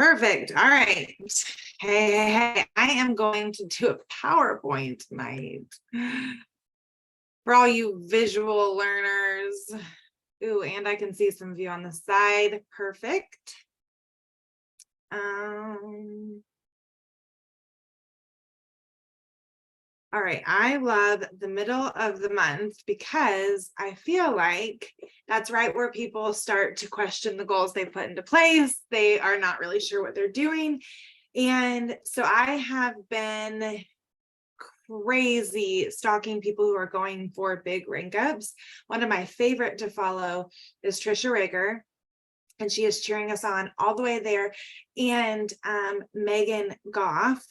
Perfect. All right. Hey, I am going to do a PowerPoint tonight for all you visual learners. Ooh, and I can see some of you on the side. Perfect. All right, I love the middle of the month because I feel like that's right where people start to question the goals they put into place. They are not really sure what they're doing. And so I have been crazy stalking people who are going for big rank ups. One of my favorite to follow is Trisha Rager, and she is cheering us on all the way there, and Megan Goff.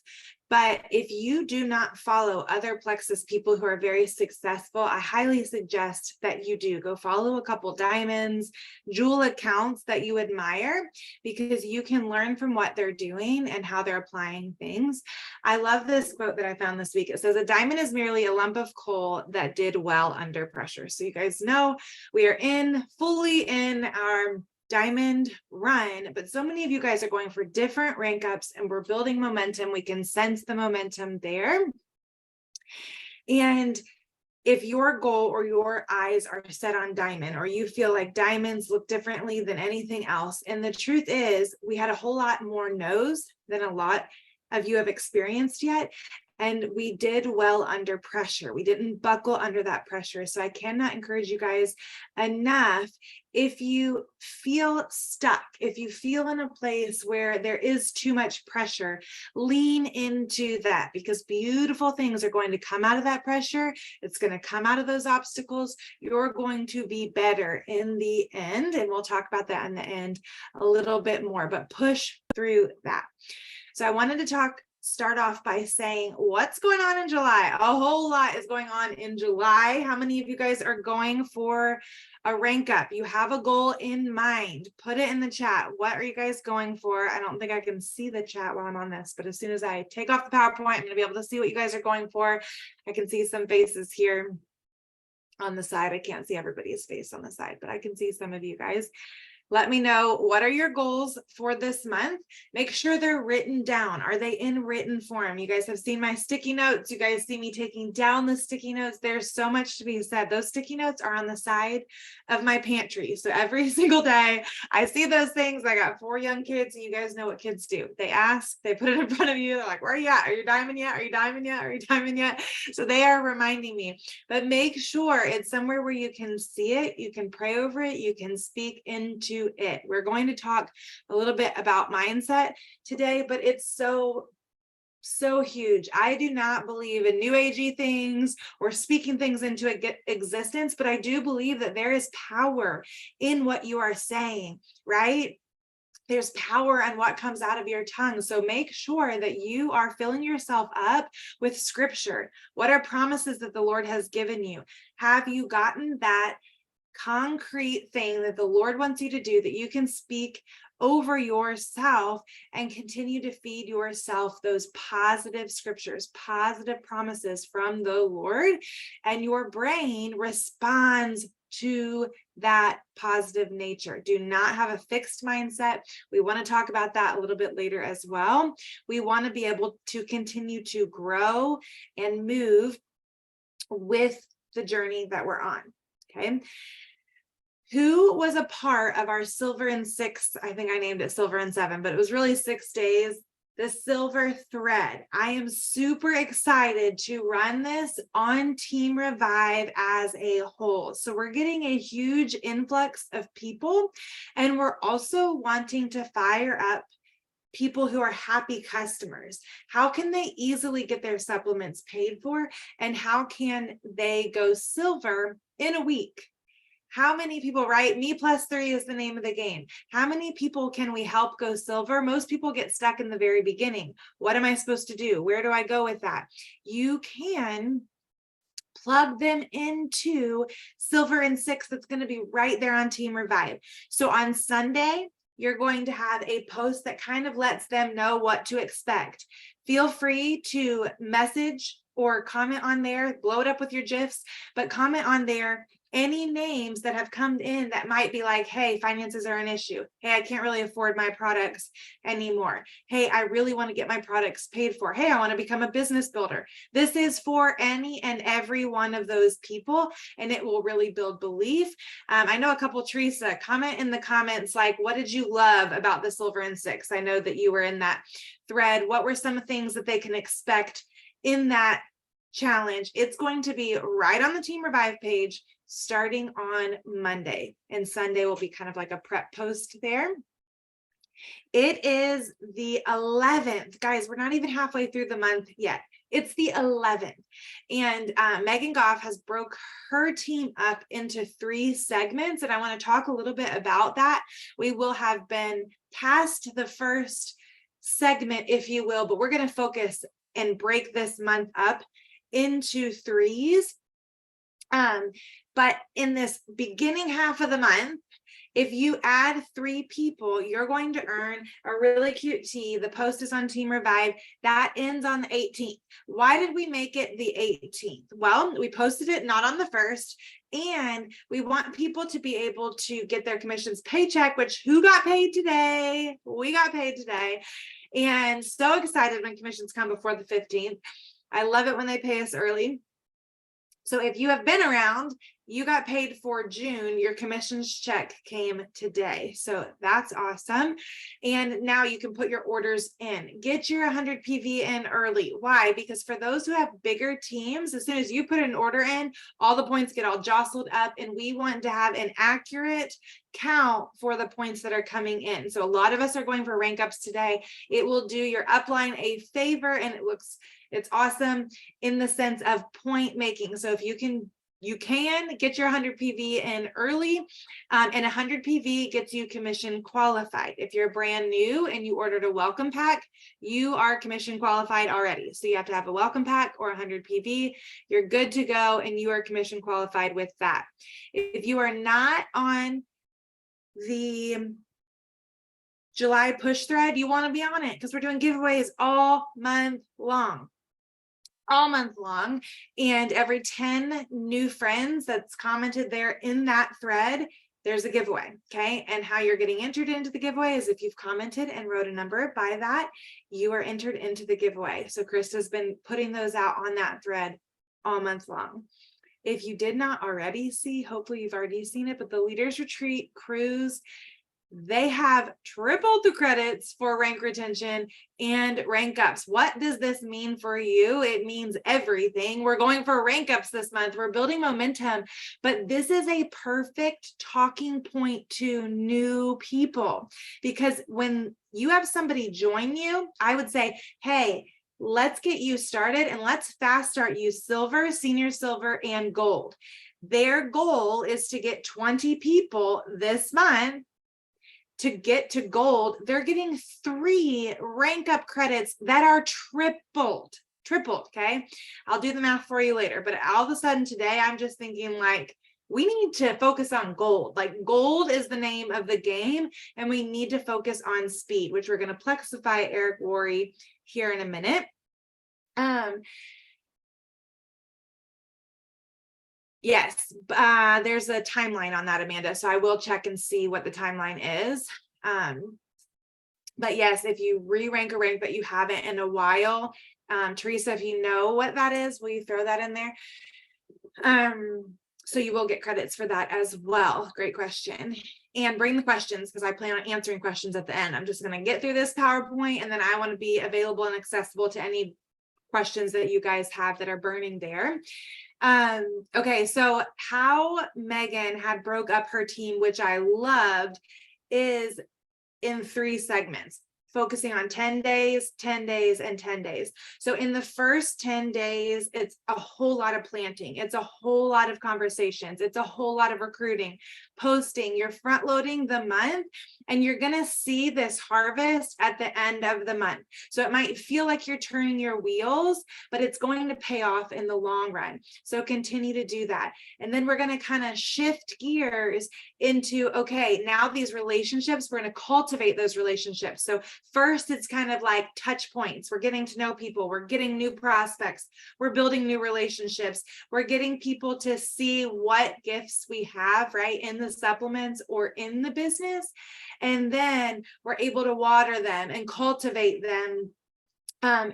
But if you do not follow other Plexus people who are very successful, I highly suggest that you do. Go follow a couple diamonds, jewel accounts that you admire, because you can learn from what they're doing and how they're applying things. I love this quote that I found this week. It says, "A diamond is merely a lump of coal that did well under pressure." So you guys know we are fully in our diamond run, but so many of you guys are going for different rank ups and we're building momentum. We can sense the momentum there. And if your goal or your eyes are set on diamond, or you feel like diamonds look differently than anything else, and the truth is we had a whole lot more no's than a lot of you have experienced yet. And we did well under pressure. We didn't buckle under that pressure. So I cannot encourage you guys enough. If you feel stuck, if you feel in a place where there is too much pressure, lean into that, because beautiful things are going to come out of that pressure. It's going to come out of those obstacles. You're going to be better in the end. And we'll talk about that in the end a little bit more, but push through that. So I wanted to start off by saying what's going on in July. A whole lot is going on in July. How many of you guys are going for a rank up? You have a goal in mind. Put it in the chat. What are you guys going for? I don't think I can see the chat while I'm on this, but as soon as I take off the PowerPoint, I'm going to be able to see what you guys are going for. I can see some faces here on the side. I can't see everybody's face on the side, but I can see some of you guys. Let me know, what are your goals for this month? Make sure they're written down. Are they in written form? You guys have seen my sticky notes. You guys see me taking down the sticky notes. There's so much to be said. Those sticky notes are on the side of my pantry. So every single day I see those things. I got 4 young kids, and you guys know what kids do. They ask, they put it in front of you. They're like, where are you at? Are you diamond yet? Are you diamond yet? Are you diamond yet? So they are reminding me, but make sure it's somewhere where you can see it. You can pray over it. You can speak into it. We're going to talk a little bit about mindset today, but it's so huge. I do not believe in new agey things or speaking things into existence, but I do believe that there is power in what you are saying, right? There's power in what comes out of your tongue. So make sure that you are filling yourself up with scripture. What are promises that the Lord has given you? Have you gotten that concrete thing that the Lord wants you to do that you can speak over yourself and continue to feed yourself those positive scriptures, positive promises from the Lord, and your brain responds to that positive nature? Do not have a fixed mindset. We want to talk about that a little bit later as well. We want to be able to continue to grow and move with the journey that we're on. Okay. Who was a part of our Silver in 6? I think I named it Silver in 7, but it was really 6 days. The Silver Thread. I am super excited to run this on Team Revive as a whole. So we're getting a huge influx of people, and we're also wanting to fire up people who are happy customers. How can they easily get their supplements paid for? And how can they go silver in a week? How many people, right? Me+3 is the name of the game. How many people can we help go silver? Most people get stuck in the very beginning. What am I supposed to do? Where do I go with that? You can plug them into Silver in 6. That's going to be right there on Team Revive. So on Sunday, you're going to have a post that kind of lets them know what to expect. Feel free to message or comment on there, blow it up with your GIFs, but comment on there any names that have come in that might be like, hey, finances are an issue. Hey, I can't really afford my products anymore. Hey, I really want to get my products paid for. Hey, I want to become a business builder. This is for any and every one of those people, and it will really build belief. I know a couple, Teresa, comment in the comments, like, what did you love about the Silver and Six? I know that you were in that thread. What were some things that they can expect in that challenge? It's going to be right on the Team Revive page starting on Monday, and Sunday will be kind of like a prep post there. It is the 11th, guys. We're not even halfway through the month yet. It's the 11th, and Megan Goff has broke her team up into 3 segments, and I want to talk a little bit about that. We will have been past the first segment, if you will, but we're going to focus and break this month up into 3s. But in this beginning half of the month, if you add 3 people, you're going to earn a really cute tee. The post is on Team Revive. That ends on the 18th. Why did we make it the 18th? Well, we posted it not on the 1st, and we want people to be able to get their commissions paycheck, which who got paid today? We got paid today. And so excited when commissions come before the 15th. I love it when they pay us early. So if you have been around, you got paid for June, your commissions check came today. So that's awesome. And now you can put your orders in. Get your 100 PV in early. Why? Because for those who have bigger teams, as soon as you put an order in, all the points get all jostled up, and we want to have an accurate count for the points that are coming in. So a lot of us are going for rank ups today. It will do your upline a favor, and it's awesome in the sense of point making. So if you can get your 100 PV in early, and 100 PV gets you commission qualified. If you're brand new and you ordered a welcome pack, you are commission qualified already. So you have to have a welcome pack or 100 PV. You're good to go, and you are commission qualified with that. If you are not on the July push thread, you want to be on it, because we're doing giveaways all month long. And every 10 new friends that's commented there in that thread, there's a giveaway. Okay, and how you're getting entered into the giveaway is if you've commented and wrote a number by that, you are entered into the giveaway. So Krista's been putting those out on that thread all month long. If you did not already see, hopefully you've already seen it, but the Leaders Retreat Cruise, they have tripled the credits for rank retention and rank ups. What does this mean for you? It means everything. We're going for rank ups this month. We're building momentum, but this is a perfect talking point to new people, because when you have somebody join you, I would say, hey, let's get you started, and let's fast start you silver, senior silver, and gold. Their goal is to get 20 people this month to get to gold. They're getting 3 rank up credits that are tripled. Okay, I'll do the math for you later, but all of a sudden today I'm just thinking, like, we need to focus on gold. Like, gold is the name of the game, and we need to focus on speed, which we're going to plexify Eric Worre here in a minute. Yes, there's a timeline on that, Amanda. So I will check and see what the timeline is. But yes, if you re-rank a rank that you haven't in a while, Teresa, if you know what that is, will you throw that in there? So you will get credits for that as well. Great question. And bring the questions, because I plan on answering questions at the end. I'm just going to get through this PowerPoint, and then I want to be available and accessible to any questions that you guys have that are burning there. Okay, so how Megan had broke up her team, which I loved, is in 3 segments, focusing on 10 days, 10 days, and 10 days. So in the first 10 days, it's a whole lot of planting. It's a whole lot of conversations. It's a whole lot of recruiting, posting, you're front loading the month, and you're going to see this harvest at the end of the month. So it might feel like you're turning your wheels, but it's going to pay off in the long run. So continue to do that. And then we're going to kind of shift gears into, okay, now these relationships, we're going to cultivate those relationships. So first, it's kind of like touch points. We're getting to know people. We're getting new prospects. We're building new relationships. We're getting people to see what gifts we have, right, in the supplements or in the business. And then we're able to water them and cultivate them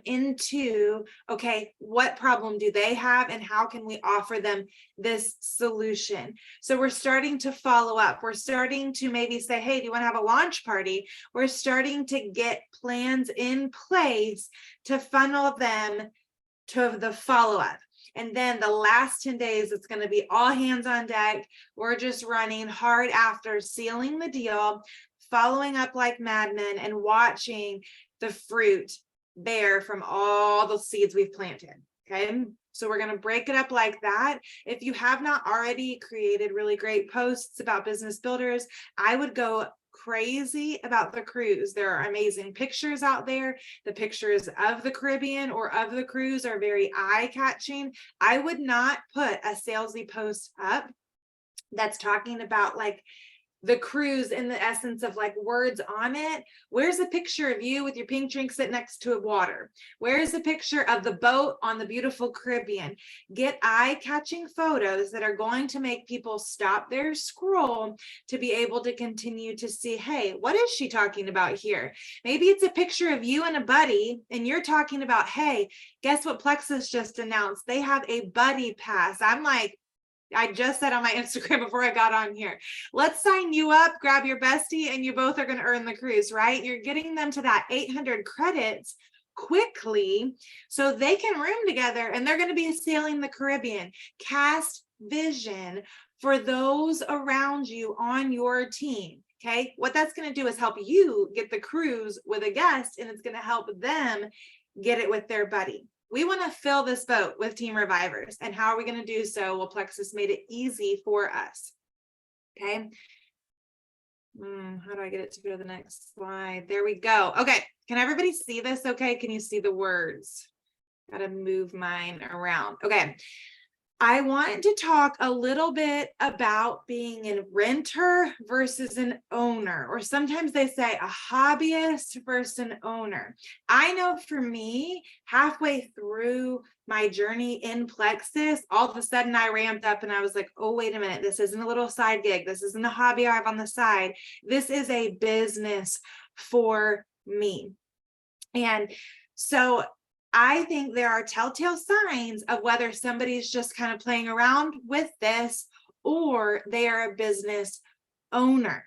into, okay, what problem do they have and how can we offer them this solution? So we're starting to follow up. We're starting to maybe say, hey, do you want to have a launch party? We're starting to get plans in place to funnel them to the follow-up. And then the last 10 days, it's going to be all hands on deck. We're just running hard after sealing the deal, following up like madmen, and watching the fruit bear from all the seeds we've planted. Okay. So we're going to break it up like that. If you have not already created really great posts about business builders, I would go crazy about the cruise. There are amazing pictures out there. The pictures of the Caribbean or of the cruise are very eye-catching. I would not put a salesy post up that's talking about like the cruise in the essence of like words on it. Where's a picture of you with your pink drink sitting next to a water? Where's a picture of the boat on the beautiful Caribbean? Get eye-catching photos that are going to make people stop their scroll to be able to continue to see, hey, what is she talking about here? Maybe it's a picture of you and a buddy, and you're talking about, hey, guess what Plexus just announced? They have a buddy pass. I'm like, I just said on my Instagram before I got on here, let's sign you up, grab your bestie, and you both are going to earn the cruise, right? You're getting them to that 800 credits quickly so they can room together and they're going to be sailing the Caribbean. Cast vision for those around you on your team. Okay. What that's going to do is help you get the cruise with a guest, and it's going to help them get it with their buddy. We want to fill this boat with team revivers. And how are we going to do so? Well, Plexus made it easy for us. Okay. How do I get it to go to the next slide? There we go. Okay. Can everybody see this? Okay. Can you see the words? Got to move mine around. Okay. I want to talk a little bit about being a renter versus an owner, or sometimes they say a hobbyist versus an owner. I know for me, halfway through my journey in Plexus, all of a sudden I ramped up and I was like, oh, wait a minute, this isn't a little side gig. This isn't a hobby I have on the side. This is a business for me. And so I think there are telltale signs of whether somebody's just kind of playing around with this or they are a business owner.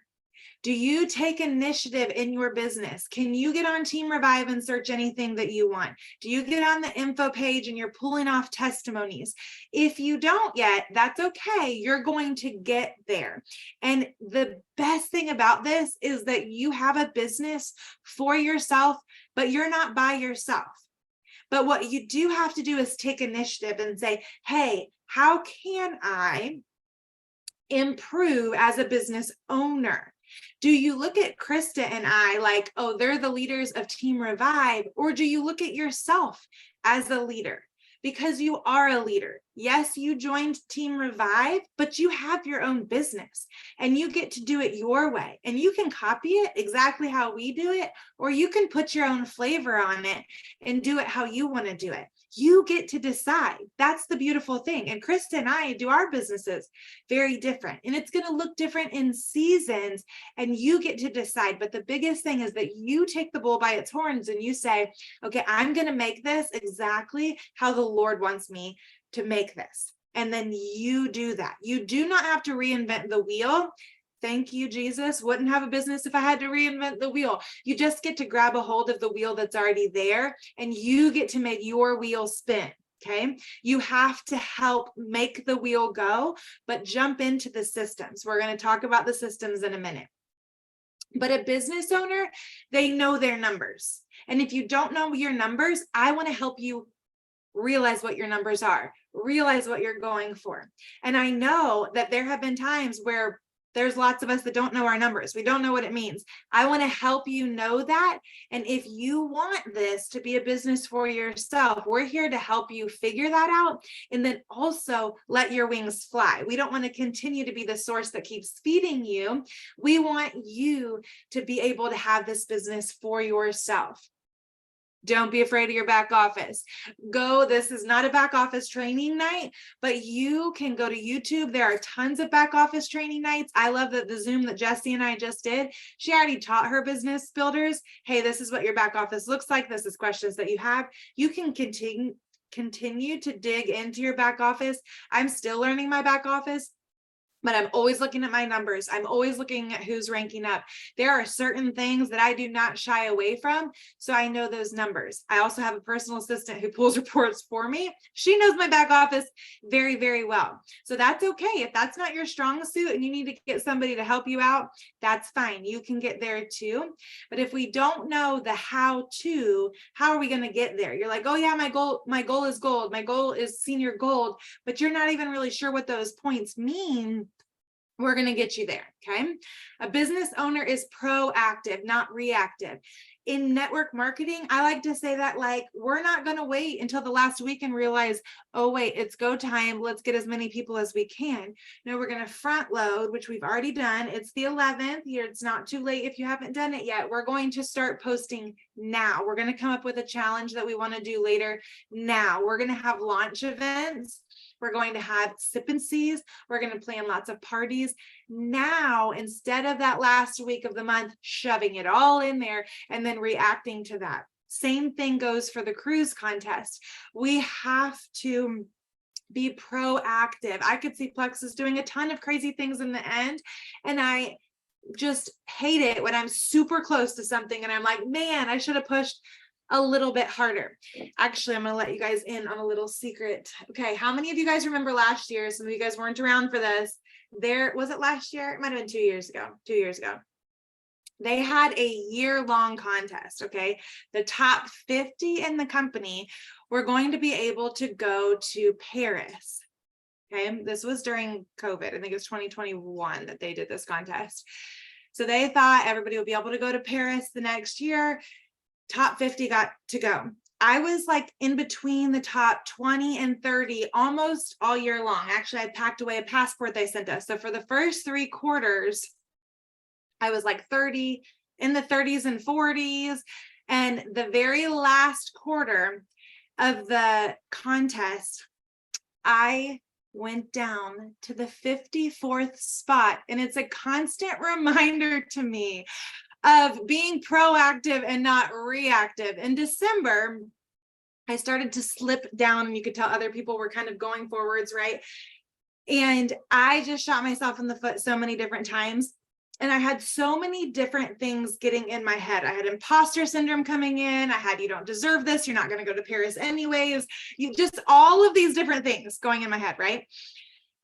Do you take initiative in your business? Can you get on Team Revive and search anything that you want? Do you get on the info page and you're pulling off testimonies? If you don't yet, that's okay. You're going to get there. And the best thing about this is that you have a business for yourself, but you're not by yourself. But what you do have to do is take initiative and say, hey, how can I improve as a business owner? Do you look at Krista and I like, oh, they're the leaders of Team Revive? Or do you look at yourself as a leader? Because you are a leader. Yes, you joined Team Revive, but you have your own business and you get to do it your way. And you can copy it exactly how we do it, or you can put your own flavor on it and do it how you want to do it. You get to decide. That's the beautiful thing. And Krista and I do our businesses very different, and it's going to look different in seasons, and you get to decide. But the biggest thing is that you take the bull by its horns and you say, okay, I'm going to make this exactly how the Lord wants me to make this. And then you do that. You do not have to reinvent the wheel. Thank you, Jesus. Wouldn't have a business if I had to reinvent the wheel. You just get to grab a hold of the wheel that's already there, and you get to make your wheel spin. Okay. You have to help make the wheel go, but jump into the systems. We're going to talk about the systems in a minute. But a business owner, they know their numbers. And if you don't know your numbers, I want to help you realize what your numbers are, realize what you're going for. And I know that there have been times where There's lots of us that don't know our numbers. We don't know what it means. I want to help you know that. And if you want this to be a business for yourself, we're here to help you figure that out. And then also let your wings fly. We don't want to continue to be the source that keeps feeding you. We want you to be able to have this business for yourself. Don't be afraid of your back office. This is not a back office training night, but you can go to YouTube. There are tons of back office training nights. I love that the Zoom that Jessie and I just did, she already taught her business builders, hey, this is what your back office looks like. This is questions that you have. You can continue to dig into your back office. I'm still learning my back office, but I'm always looking at my numbers. I'm always looking at who's ranking up. There are certain things that I do not shy away from, so I know those numbers. I also have a personal assistant who pulls reports for me. She knows my back office very, very well. So that's okay. If that's not your strong suit and you need to get somebody to help you out, that's fine. You can get there too. But if we don't know the how to, how are we going to get there? You're like, oh yeah, my goal is gold. My goal is senior gold, but you're not even really sure what those points mean. We're going to get you there. Okay. A business owner is proactive, not reactive. In network marketing, I like to say that like, we're not going to wait until the last week and realize, oh, wait, it's go time. Let's get as many people as we can. No, we're going to front load, which we've already done. It's the 11th. It's not too late if you haven't done it yet. We're going to start posting now. We're going to come up with a challenge that we want to do later now. We're going to have launch events. We're going to have sip and sees. We're going to plan lots of parties now, instead of that last week of the month, shoving it all in there and then reacting to that. Same thing goes for the cruise contest. We have to be proactive. I could see Plexus doing a ton of crazy things in the end, and I just hate it when I'm super close to something and I'm like, man, I should have pushed a little bit harder. Actually, I'm going to let you guys in on a little secret. Okay. How many of you guys remember last year? Some of you guys weren't around for this. Was it last year? It might've been 2 years ago. They had a year-long contest. Okay. The top 50 in the company were going to be able to go to Paris. Okay. This was during COVID. I think it was 2021 that they did this contest. So they thought everybody would be able to go to Paris the next year. Top 50 got to go. I was like in between the top 20 and 30 almost all year long. Actually, I packed away a passport they sent us. So for the first 3 quarters, I was like 30, in the 30s and 40s. And the very last quarter of the contest, I went down to the 54th spot. And it's a constant reminder to me of being proactive and not reactive. In December, I started to slip down, and you could tell other people were kind of going forwards, right? And I just shot myself in the foot so many different times. And I had so many different things getting in my head. I had imposter syndrome coming in. I had, you don't deserve this. You're not going to go to Paris anyways. You just, all of these different things going in my head, right?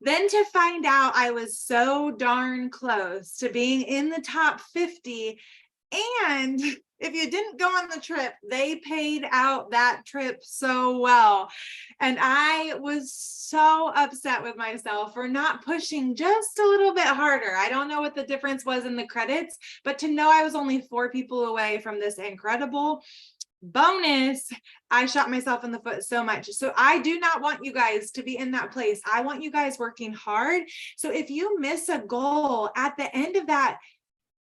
Then to find out I was so darn close to being in the top 50. And if you didn't go on the trip, they paid out that trip so well. And I was so upset with myself for not pushing just a little bit harder. I don't know what the difference was in the credits, but to know I was only 4 people away from this incredible bonus, I shot myself in the foot so much. So I do not want you guys to be in that place. I want you guys working hard. So if you miss a goal at the end of that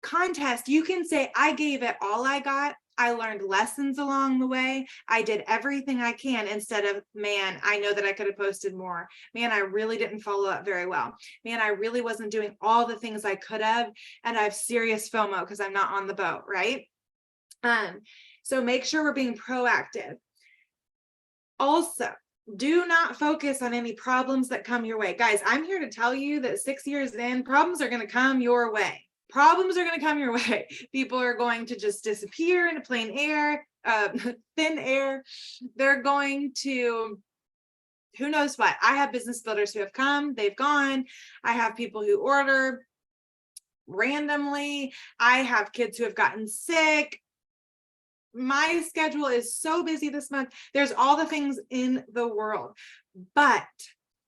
contest, you can say, I gave it all I got. I learned lessons along the way. I did everything I can, instead of, man, I know that I could have posted more. Man, I really didn't follow up very well. Man, I really wasn't doing all the things I could have. And I have serious FOMO because I'm not on the boat, right? So make sure we're being proactive. Also, do not focus on any problems that come your way. Guys, I'm here to tell you that 6 years in, problems are going to come your way. Problems are going to come your way. People are going to just disappear into thin air. They're going to, who knows what. I have business builders who have come, they've gone. I have people who order randomly. I have kids who have gotten sick. My schedule is so busy this month. There's all the things in the world, but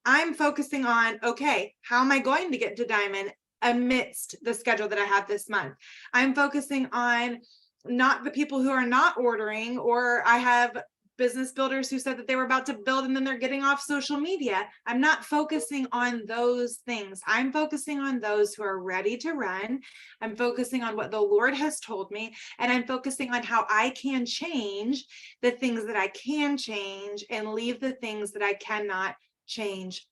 I'm focusing on, okay, how am I going to get to Diamond? amidst the schedule that I have this month. I'm focusing on not the people who are not ordering, or I have business builders who said that they were about to build and then they're getting off social media. I'm not focusing on those things. I'm focusing on those who are ready to run. I'm focusing on what the Lord has told me, and I'm focusing on how I can change the things that I can change and leave the things that I cannot change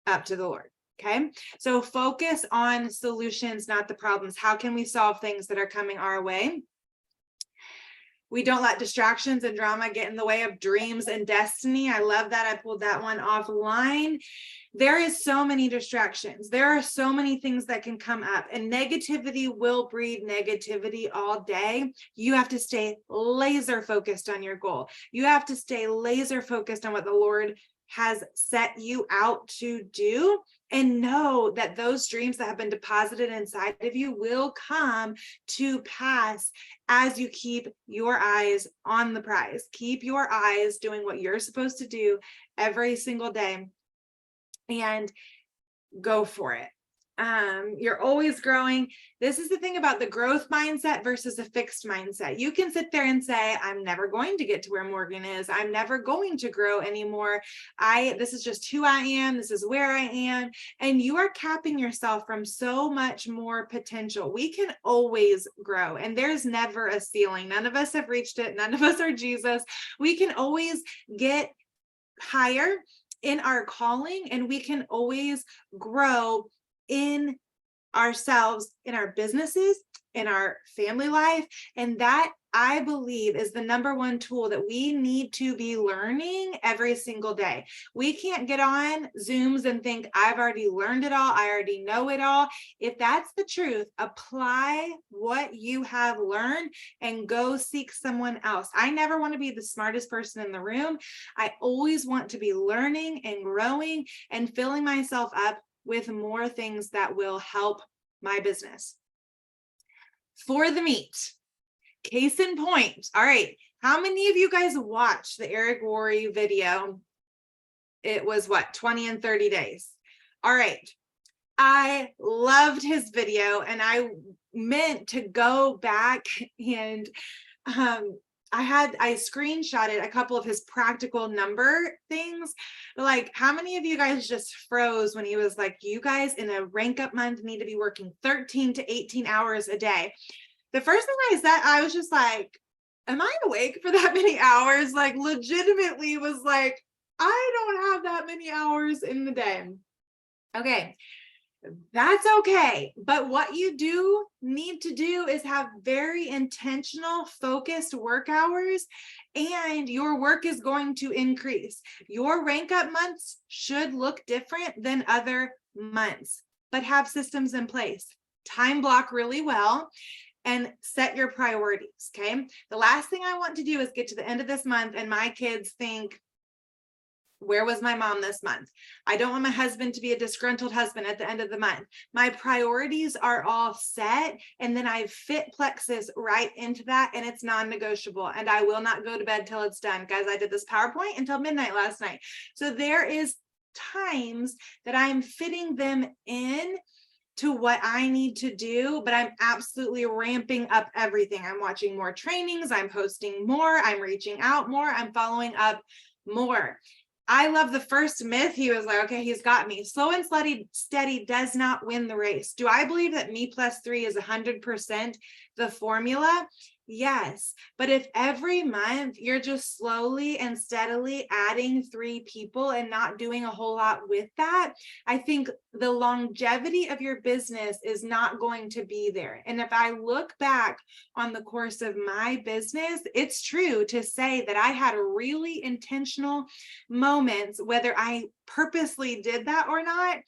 up to the Lord. Okay, so focus on solutions, not the problems. How can we solve things that are coming our way? We don't let distractions and drama get in the way of dreams and destiny. I love that. I pulled that one offline. There is so many distractions. There are so many things that can come up, and negativity will breed negativity all day. You have to stay laser focused on your goal. You have to stay laser focused on what the Lord has set you out to do, and know that those dreams that have been deposited inside of you will come to pass as you keep your eyes on the prize. Keep your eyes doing what you're supposed to do every single day and go for it. You're always growing. This is the thing about the growth mindset versus a fixed mindset. You can sit there and say, I'm never going to get to where Morgan is. I'm never going to grow anymore. This is just who I am. This is where I am. And you are capping yourself from so much more potential. We can always grow, and there's never a ceiling. None of us have reached it. None of us are Jesus. We can always get higher in our calling, and we can always grow in ourselves, in our businesses, in our family life. And that, I believe, is the number one tool that we need to be learning every single day. We can't get on Zooms and think, I've already learned it all. I already know it all. If that's the truth, apply what you have learned and go seek someone else. I never want to be the smartest person in the room. I always want to be learning and growing and filling myself up with more things that will help my business. For the meat, case in point. All right. How many of you guys watched the Eric Worre video? It was 20 and 30 days. All right. I loved his video, and I meant to go back and I screenshotted a couple of his practical number things. Like, how many of you guys just froze when he was like, you guys in a rank up month need to be working 13 to 18 hours a day? The first thing I said, I was just like, am I awake for that many hours? Like, legitimately was like, I don't have that many hours in the day. Okay. That's okay. But what you do need to do is have very intentional, focused work hours, and your work is going to increase. Your rank up months should look different than other months, but have systems in place. Time block really well and set your priorities. Okay. The last thing I want to do is get to the end of this month and my kids think, where was my mom this month? I don't want my husband to be a disgruntled husband at the end of the month. My priorities are all set, and then I fit Plexus right into that, and it's non-negotiable, and I will not go to bed till it's done. Guys, I did this PowerPoint until midnight last night. So there is times that I'm fitting them in to what I need to do, but I'm absolutely ramping up everything. I'm watching more trainings, I'm posting more, I'm reaching out more, I'm following up more. I love the first myth. He was like, okay, he's got me. Slow and steady does not win the race. Do I believe that me+3 is 100% the formula? Yes. But if every month you're just slowly and steadily adding 3 people and not doing a whole lot with that, I think the longevity of your business is not going to be there. And if I look back on the course of my business, it's true to say that I had really intentional moments, whether I purposely did that or not.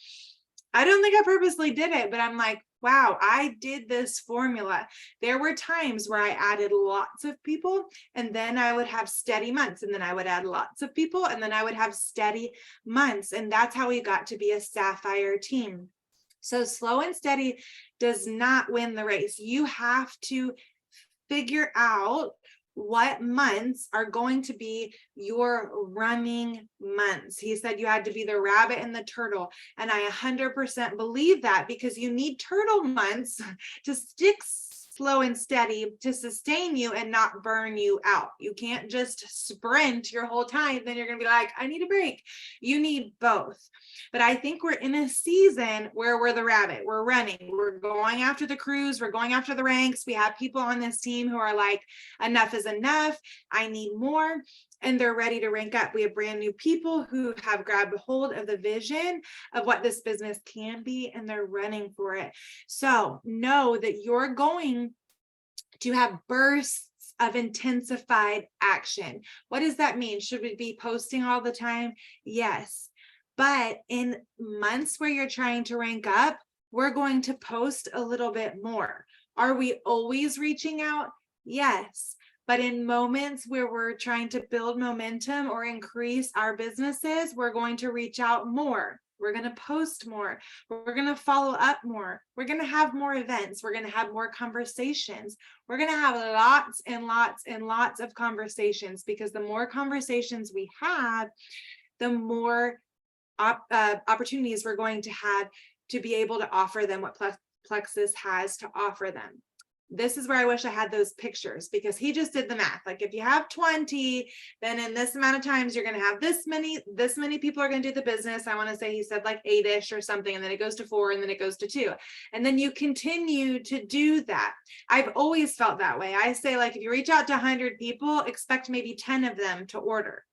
I don't think I purposely did it, but I'm like, wow, I did this formula. There were times where I added lots of people, and then I would have steady months, and then I would add lots of people, and then I would have steady months. And that's how we got to be a Sapphire team. So slow and steady does not win the race. You have to figure out what months are going to be your running months. He said you had to be the rabbit and the turtle. And I 100% believe that, because you need turtle months to stick slow and steady to sustain you and not burn you out. You can't just sprint your whole time. Then you're going to be like, I need a break. You need both. But I think we're in a season where we're the rabbit. We're running. We're going after the crews. We're going after the ranks. We have people on this team who are like, enough is enough. I need more. And they're ready to rank up. We have brand new people who have grabbed hold of the vision of what this business can be, and they're running for it. So know that you're going to have bursts of intensified action. What does that mean? Should we be posting all the time? Yes. But in months where you're trying to rank up, we're going to post a little bit more. Are we always reaching out? Yes. But in moments where we're trying to build momentum or increase our businesses, we're going to reach out more. We're going to post more. We're going to follow up more. We're going to have more events. We're going to have more conversations. We're going to have lots and lots and lots of conversations, because the more conversations we have, the more opportunities we're going to have to be able to offer them what Plexus has to offer them. This is where I wish I had those pictures, because he just did the math. Like, if you have 20, then in this amount of times, you're going to have this many people are going to do the business. I want to say he said like 8-ish or something, and then it goes to 4, and then it goes to 2. And then you continue to do that. I've always felt that way. I say, like, if you reach out to 100 people, expect maybe 10 of them to order.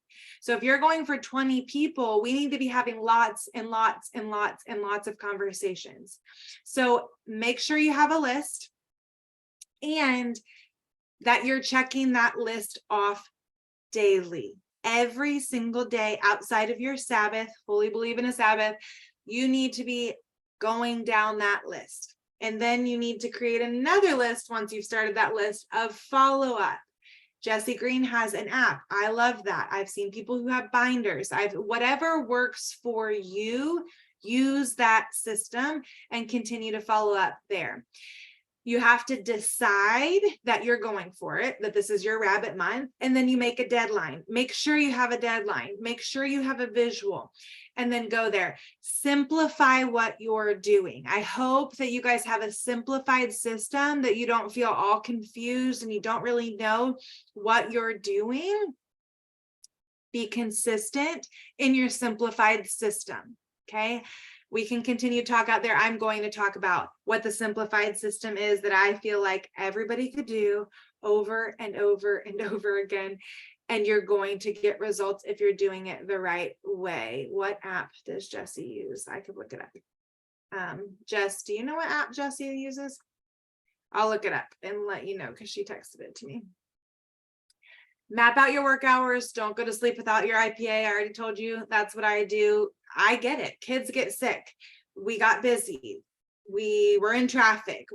So if you're going for 20 people, we need to be having lots and lots and lots and lots of conversations. So make sure you have a list, and that you're checking that list off daily. Every single day outside of your Sabbath, fully believe in a Sabbath, you need to be going down that list. And then you need to create another list once you've started that list of follow-up. Jesse Green has an app. I love that. I've seen people who have binders. Whatever works for you, use that system and continue to follow up there. You have to decide that you're going for it, that this is your rabbit month, and then you make a deadline. Make sure you have a deadline. Make sure you have a visual, and then go there. Simplify what you're doing. I hope that you guys have a simplified system, that you don't feel all confused and you don't really know what you're doing. Be consistent in your simplified system, okay? We can continue to talk out there. I'm going to talk about what the simplified system is that I feel like everybody could do over and over and over again. And you're going to get results if you're doing it the right way. What app does Jesse use? I could look it up. Jess, do you know what app Jesse uses? I'll look it up and let you know, because she texted it to me. Map out your work hours. Don't go to sleep without your IPA. I already told you that's what I do. I get it. Kids get sick. We got busy. We were in traffic.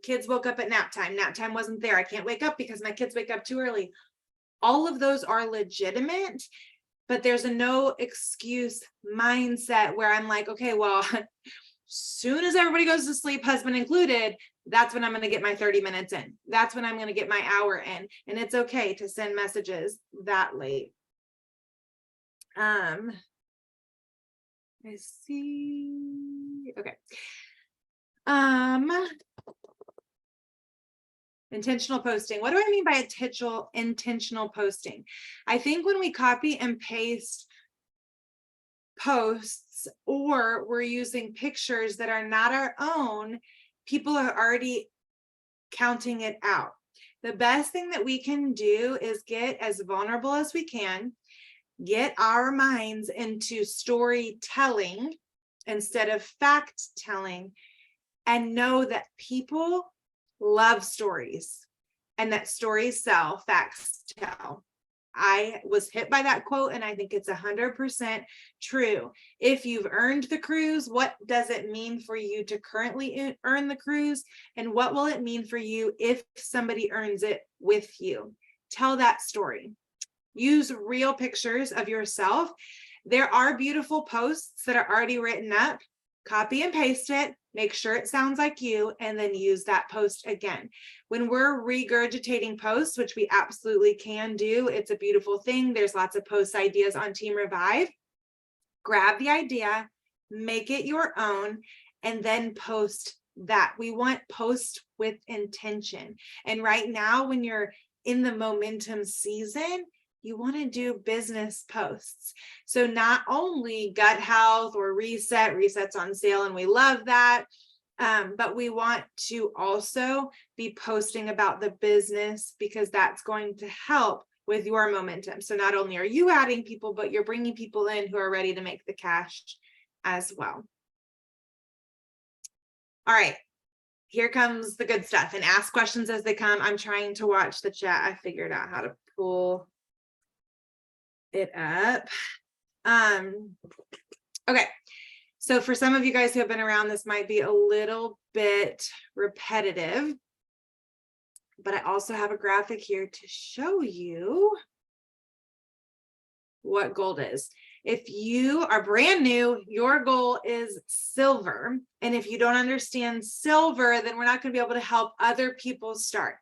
Kids woke up at nap time. Nap time wasn't there. I can't wake up because my kids wake up too early. All of those are legitimate, but there's a no excuse mindset where I'm like, okay, well, soon as everybody goes to sleep, husband included, that's when I'm going to get my 30 minutes in. That's when I'm going to get my hour in. And it's okay to send messages that late. I see. Okay. Intentional posting. What do I mean by intentional posting? I think when we copy and paste posts, or we're using pictures that are not our own, people are already counting it out. The best thing that we can do is get as vulnerable as we can, get our minds into storytelling instead of fact telling, and know that people love stories and that stories sell, facts tell. I was hit by that quote, and I think it's 100% true. If you've earned the cruise, what does it mean for you to currently earn the cruise? And what will it mean for you if somebody earns it with you? Tell that story. Use real pictures of yourself. There are beautiful posts that are already written up. copy and paste it, make sure it sounds like you, and then use that post again. When we're regurgitating posts, which we absolutely can do, it's a beautiful thing. There's lots of post ideas on Team Revive. Grab the idea, make it your own, and then post that. We want post with intention. And right now, when you're in the momentum season, you want to do business posts. So not only gut health or resets on sale, and we love that, but we want to also be posting about the business, because that's going to help with your momentum. So not only are you adding people, but you're bringing people in who are ready to make the cash as well. All right, here comes the good stuff, and ask questions as they come. I'm trying to watch the chat. I figured out how to pull it up. Okay, so for some of you guys who have been around, this might be a little bit repetitive, but I also have a graphic here to show you what gold is. If you are brand new, your goal is silver. And if you don't understand silver, then we're not going to be able to help other people start.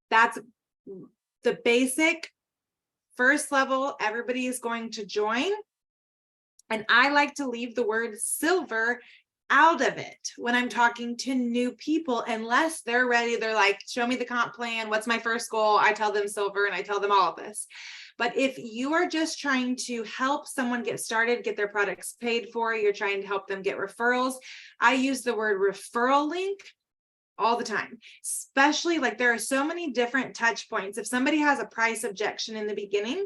That's the basic first level. Everybody is going to join. And I like to leave the word silver out of it when I'm talking to new people, unless they're ready. They're like, show me the comp plan. What's my first goal? I tell them silver, and I tell them all of this. But if you are just trying to help someone get started, get their products paid for, you're trying to help them get referrals, I use the word referral link all the time, especially like there are so many different touch points. If somebody has a price objection in the beginning,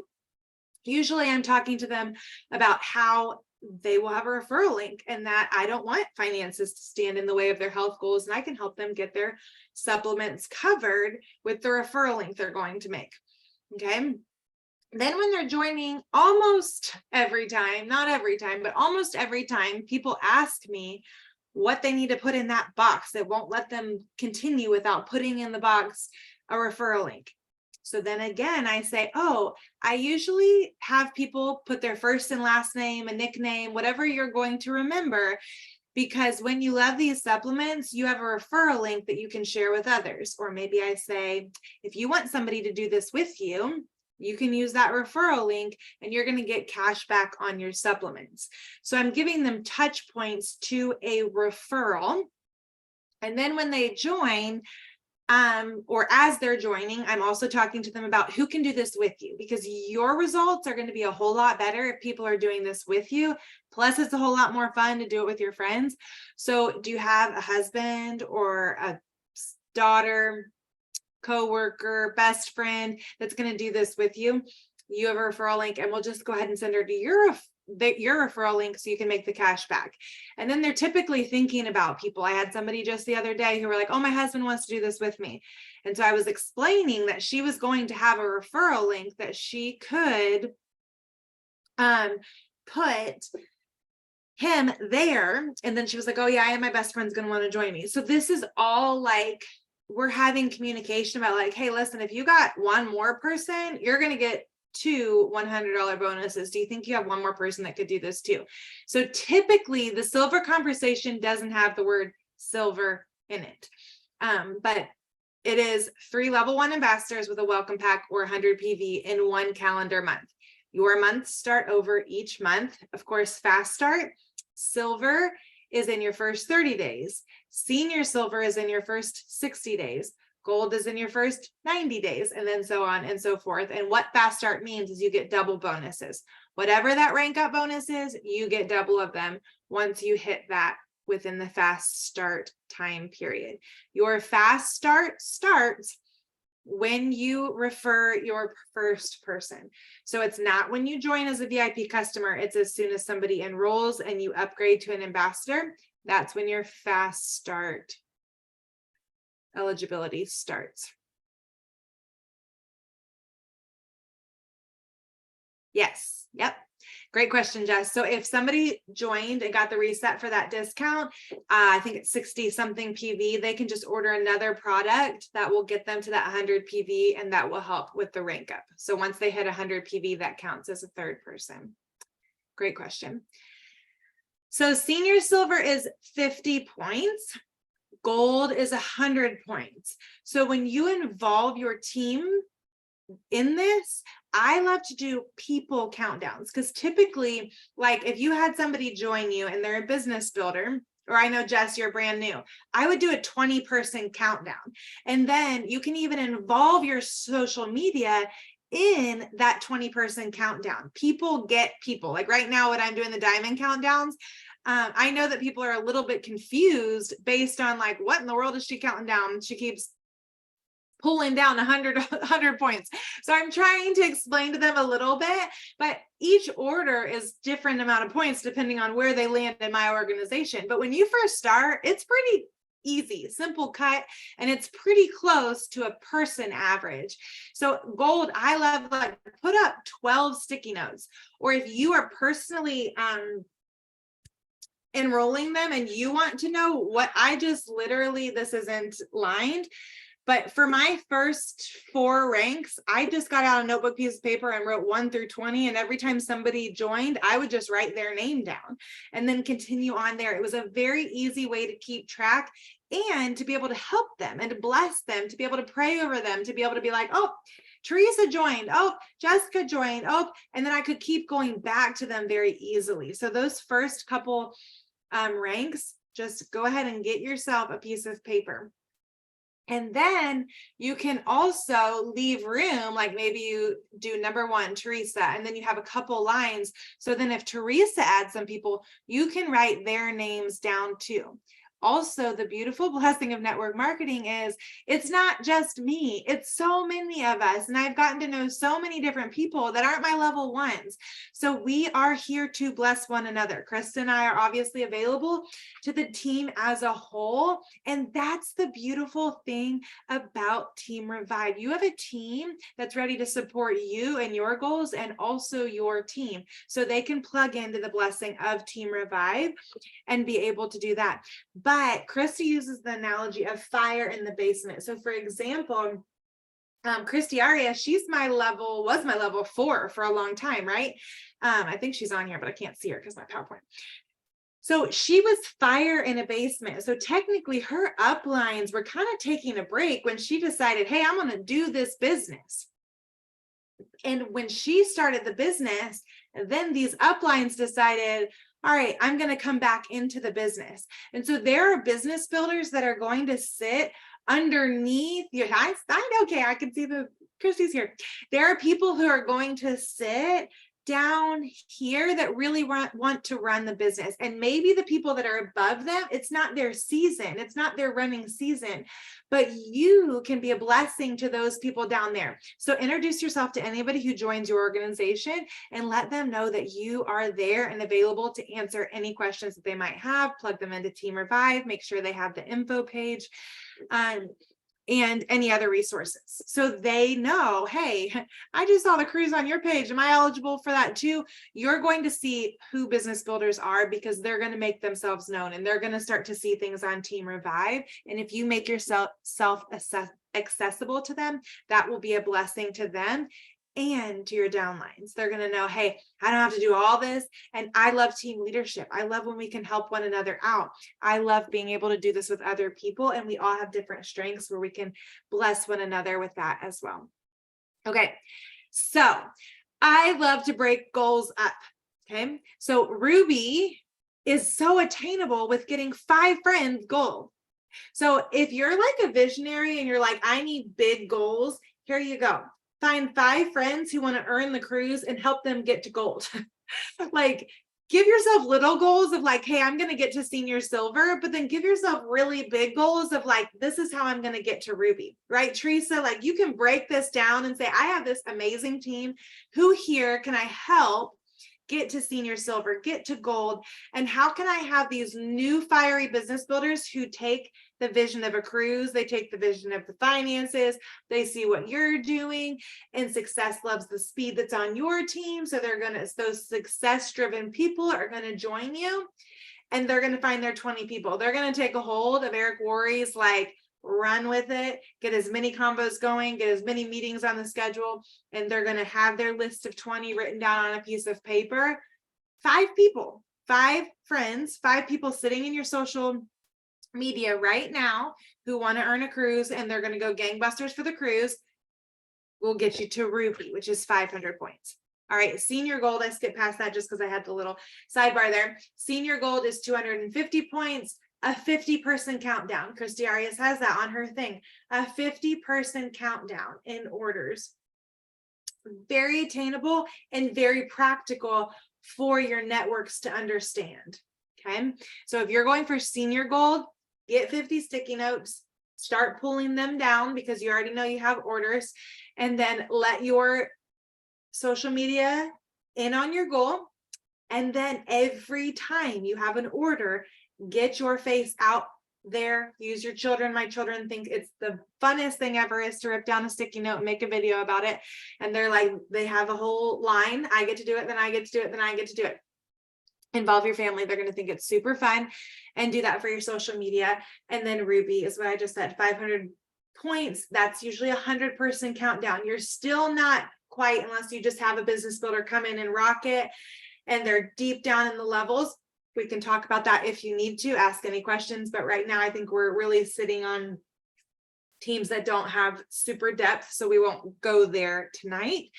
usually I'm talking to them about how they will have a referral link, and that I don't want finances to stand in the way of their health goals, and I can help them get their supplements covered with the referral link they're going to make. Okay. Then when they're joining, almost every time, not every time, but almost every time, people ask me what they need to put in that box that won't let them continue without putting in the box a referral link. So then again, I say, oh, I usually have people put their first and last name, a nickname, whatever you're going to remember, because when you love these supplements, you have a referral link that you can share with others. Or maybe I say, if you want somebody to do this with you, you can use that referral link and you're going to get cash back on your supplements. So I'm giving them touch points to a referral. And then when they join, or as they're joining, I'm also talking to them about who can do this with you, because your results are going to be a whole lot better if people are doing this with you. Plus, it's a whole lot more fun to do it with your friends. So do you have a husband or a daughter, coworker, best friend that's going to do this with you? You have a referral link, and we'll just go ahead and send her to your referral link so you can make the cash back. And then they're typically thinking about people. I had somebody just the other day who were like, oh, my husband wants to do this with me. And so I was explaining that she was going to have a referral link that she could put him there. And then she was like, oh yeah, my best friend's going to want to join me. So this is all like, we're having communication about like, hey, listen, if you got one more person, you're going to get 2 $100 bonuses. Do you think you have one more person that could do this too? So typically the silver conversation doesn't have the word silver in it. But it is 3 level 1 ambassadors with a welcome pack or 100 PV in 1 calendar month. Your months start over each month. Of course, fast start, silver is in your first 30 days. Senior silver is in your first 60 days. Gold is in your first 90 days, and then so on and so forth. And what fast start means is you get double bonuses. Whatever that rank up bonus is, you get double of them once you hit that within the fast start time period. Your fast start starts when you refer your first person. So it's not when you join as a VIP customer, it's as soon as somebody enrolls and you upgrade to an ambassador. That's when your fast start eligibility starts. Yes. Yep. Great question, Jess. So if somebody joined and got the reset for that discount, I think it's 60 something PV, they can just order another product that will get them to that 100 PV, and that will help with the rank up. So once they hit 100 PV, that counts as a third person. Great question. So senior silver is 50 points. Gold is 100 points. So when you involve your team in this, I love to do people countdowns, because typically, like if you had somebody join you and they're a business builder, or I know, Jess, you're brand new, I would do a 20-person countdown. And then you can even involve your social media in that 20-person countdown. People get people. Like right now, when I'm doing the diamond countdowns, I know that people are a little bit confused based on like, what in the world is she counting down? She keeps pulling down 100 points. So I'm trying to explain to them a little bit, but each order is different amount of points depending on where they land in my organization. But when you first start, it's pretty easy, simple cut, and it's pretty close to a person average. So gold, I love, like, put up 12 sticky notes, or if you are personally enrolling them and you want to know what I just literally, this isn't lined, but for my first 4 ranks, I just got out a notebook piece of paper and wrote 1 through 20. And every time somebody joined, I would just write their name down and then continue on there. It was a very easy way to keep track and to be able to help them and to bless them, to be able to pray over them, to be able to be like, oh, Teresa joined, oh, Jessica joined, oh, and then I could keep going back to them very easily. So those first couple ranks, just go ahead and get yourself a piece of paper. And then you can also leave room, like maybe you do number 1, Teresa, and then you have a couple lines. So then if Teresa adds some people, you can write their names down too. Also, the beautiful blessing of network marketing is it's not just me, it's so many of us. And I've gotten to know so many different people that aren't my level ones. So we are here to bless one another. Krista and I are obviously available to the team as a whole. And that's the beautiful thing about Team Revive. You have a team that's ready to support you and your goals, and also your team, so they can plug into the blessing of Team Revive and be able to do that. But Christy uses the analogy of fire in the basement. So for example, Christy Aria, was my level 4 for a long time, right? I think she's on here, but I can't see her because my PowerPoint. So she was fire in a basement. So technically her uplines were kind of taking a break when she decided, hey, I'm going to do this business. And when she started the business, then these uplines decided, all right, I'm going to come back into the business. And so there are business builders that are going to sit underneath your eyes. Okay, I can see Christy's here. There are people who are going to sit down here that really want to run the business. And maybe the people that are above them, it's not their season, it's not their running season, but you can be a blessing to those people down there. So introduce yourself to anybody who joins your organization and let them know that you are there and available to answer any questions that they might have. Plug them into Team Revive, make sure they have the info page. And any other resources. So they know, hey, I just saw the cruise on your page. Am I eligible for that too? You're going to see who business builders are, because they're going to make themselves known and they're going to start to see things on Team Revive. And if you make yourself accessible to them, that will be a blessing to them and to your downlines. They're going to know, hey, I don't have to do all this. And I love team leadership. I love when we can help one another out. I love being able to do this with other people. And we all have different strengths where we can bless one another with that as well. Okay. So I love to break goals up. Okay. So Ruby is so attainable with getting 5 friends goal. So if you're like a visionary and you're like, I need big goals, here you go. Find 5 friends who want to earn the cruise and help them get to gold. Like, give yourself little goals of like, hey, I'm going to get to senior silver, but then give yourself really big goals of like, this is how I'm going to get to ruby, right? Teresa, like you can break this down and say, I have this amazing team. Who here can I help get to senior silver, get to gold? And how can I have these new fiery business builders who take the vision of a cruise, they take the vision of the finances, they see what you're doing, and success loves the speed that's on your team. So those success-driven people are going to join you, and they're going to find their 20 people. They're going to take a hold of Eric Worre's, like, run with it, get as many combos going, get as many meetings on the schedule, and they're going to have their list of 20 written down on a piece of paper. 5 people, 5 friends, 5 people sitting in your social media right now who want to earn a cruise and they're going to go gangbusters for the cruise, will get you to Ruby, which is 500 points. All right, senior gold, I skipped past that just because I had the little sidebar there. Senior gold is 250 points, a 50-person countdown. Christy Arias has that on her thing, a 50-person countdown in orders. Very attainable and very practical for your networks to understand. Okay, so if you're going for senior gold, get 50 sticky notes, start pulling them down because you already know you have orders, and then let your social media in on your goal. And then every time you have an order, get your face out there, use your children. My children think it's the funnest thing ever is to rip down a sticky note and make a video about it. And they're like, they have a whole line. I get to do it, then I get to do it, then I get to do it. Involve your family. They're going to think it's super fun, and do that for your social media. And then Ruby is what I just said, 500 points. That's usually a 100-person countdown. You're still not quite, unless you just have a business builder come in and rock it and they're deep down in the levels. We can talk about that if you need to, ask any questions. But right now, I think we're really sitting on teams that don't have super depth, so we won't go there tonight.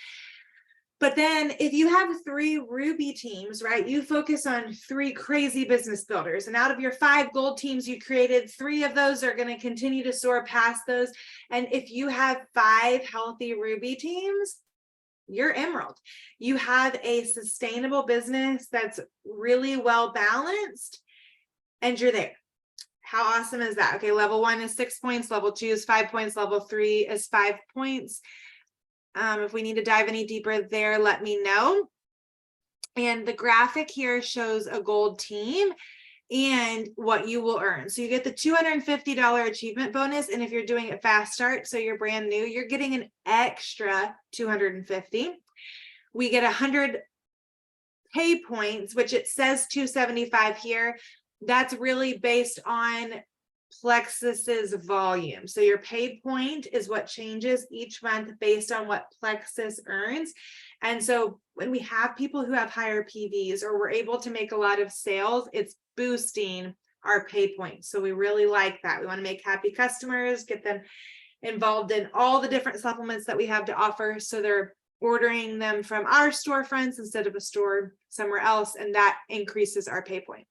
But then if you have 3 Ruby teams, right, you focus on 3 crazy business builders. And out of your 5 gold teams you created, 3 of those are going to continue to soar past those. And if you have 5 healthy Ruby teams, you're emerald. You have a sustainable business that's really well balanced, and you're there. How awesome is that? Okay, level 1 is 6 points, level 2 is 5 points, level 3 is 5 points. If we need to dive any deeper there, let me know. And the graphic here shows a gold team and what you will earn. So you get the $250 achievement bonus. And if you're doing it fast start, so you're brand new, you're getting an extra 250. We get 100 pay points, which it says 275 here. That's really based on Plexus's volume. So your pay point is what changes each month based on what Plexus earns. And so when we have people who have higher PVs or we're able to make a lot of sales, it's boosting our pay points. So we really like that. We want to make happy customers, get them involved in all the different supplements that we have to offer. So they're ordering them from our storefronts instead of a store somewhere else. And that increases our pay point.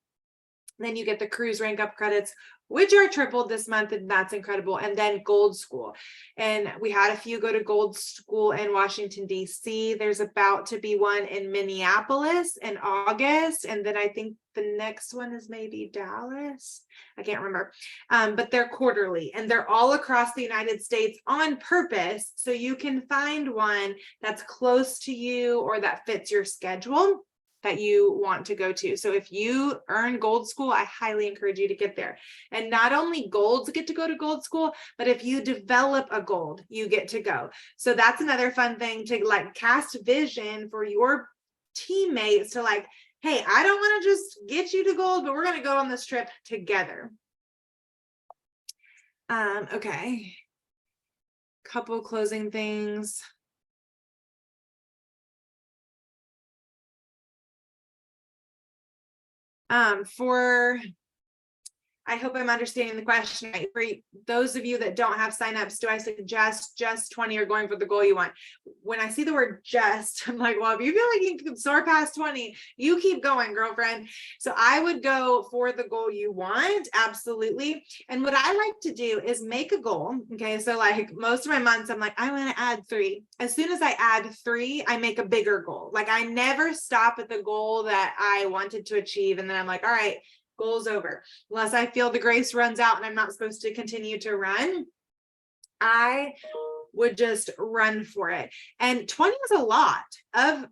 Then you get the cruise rank up credits, which are tripled this month, and that's incredible. And then Gold School. And we had a few go to Gold School in Washington, D.C. There's about to be one in Minneapolis in August. And then I think the next one is maybe Dallas. I can't remember. But they're quarterly, and they're all across the United States on purpose. So you can find one that's close to you or that fits your schedule that you want to go to. So if you earn Gold School, I highly encourage you to get there. And not only golds get to go to Gold School, but if you develop a gold, you get to go. So that's another fun thing to like cast vision for your teammates to like, hey, I don't want to just get you to gold, but we're going to go on this trip together. Okay. Couple closing things. I hope I'm understanding the question right. For those of you that don't have signups, do I suggest just 20 or going for the goal you want? When I see the word just, I'm like, well, if you feel like you can soar past 20, you keep going, girlfriend. So I would go for the goal you want. Absolutely. And what I like to do is make a goal. Okay. So like most of my months, I'm like, I want to add 3. As soon as I add 3, I make a bigger goal. Like I never stop at the goal that I wanted to achieve. And then I'm like, all right, goal's over. Unless I feel the grace runs out and I'm not supposed to continue to run, I would just run for it. And 20 is a lot of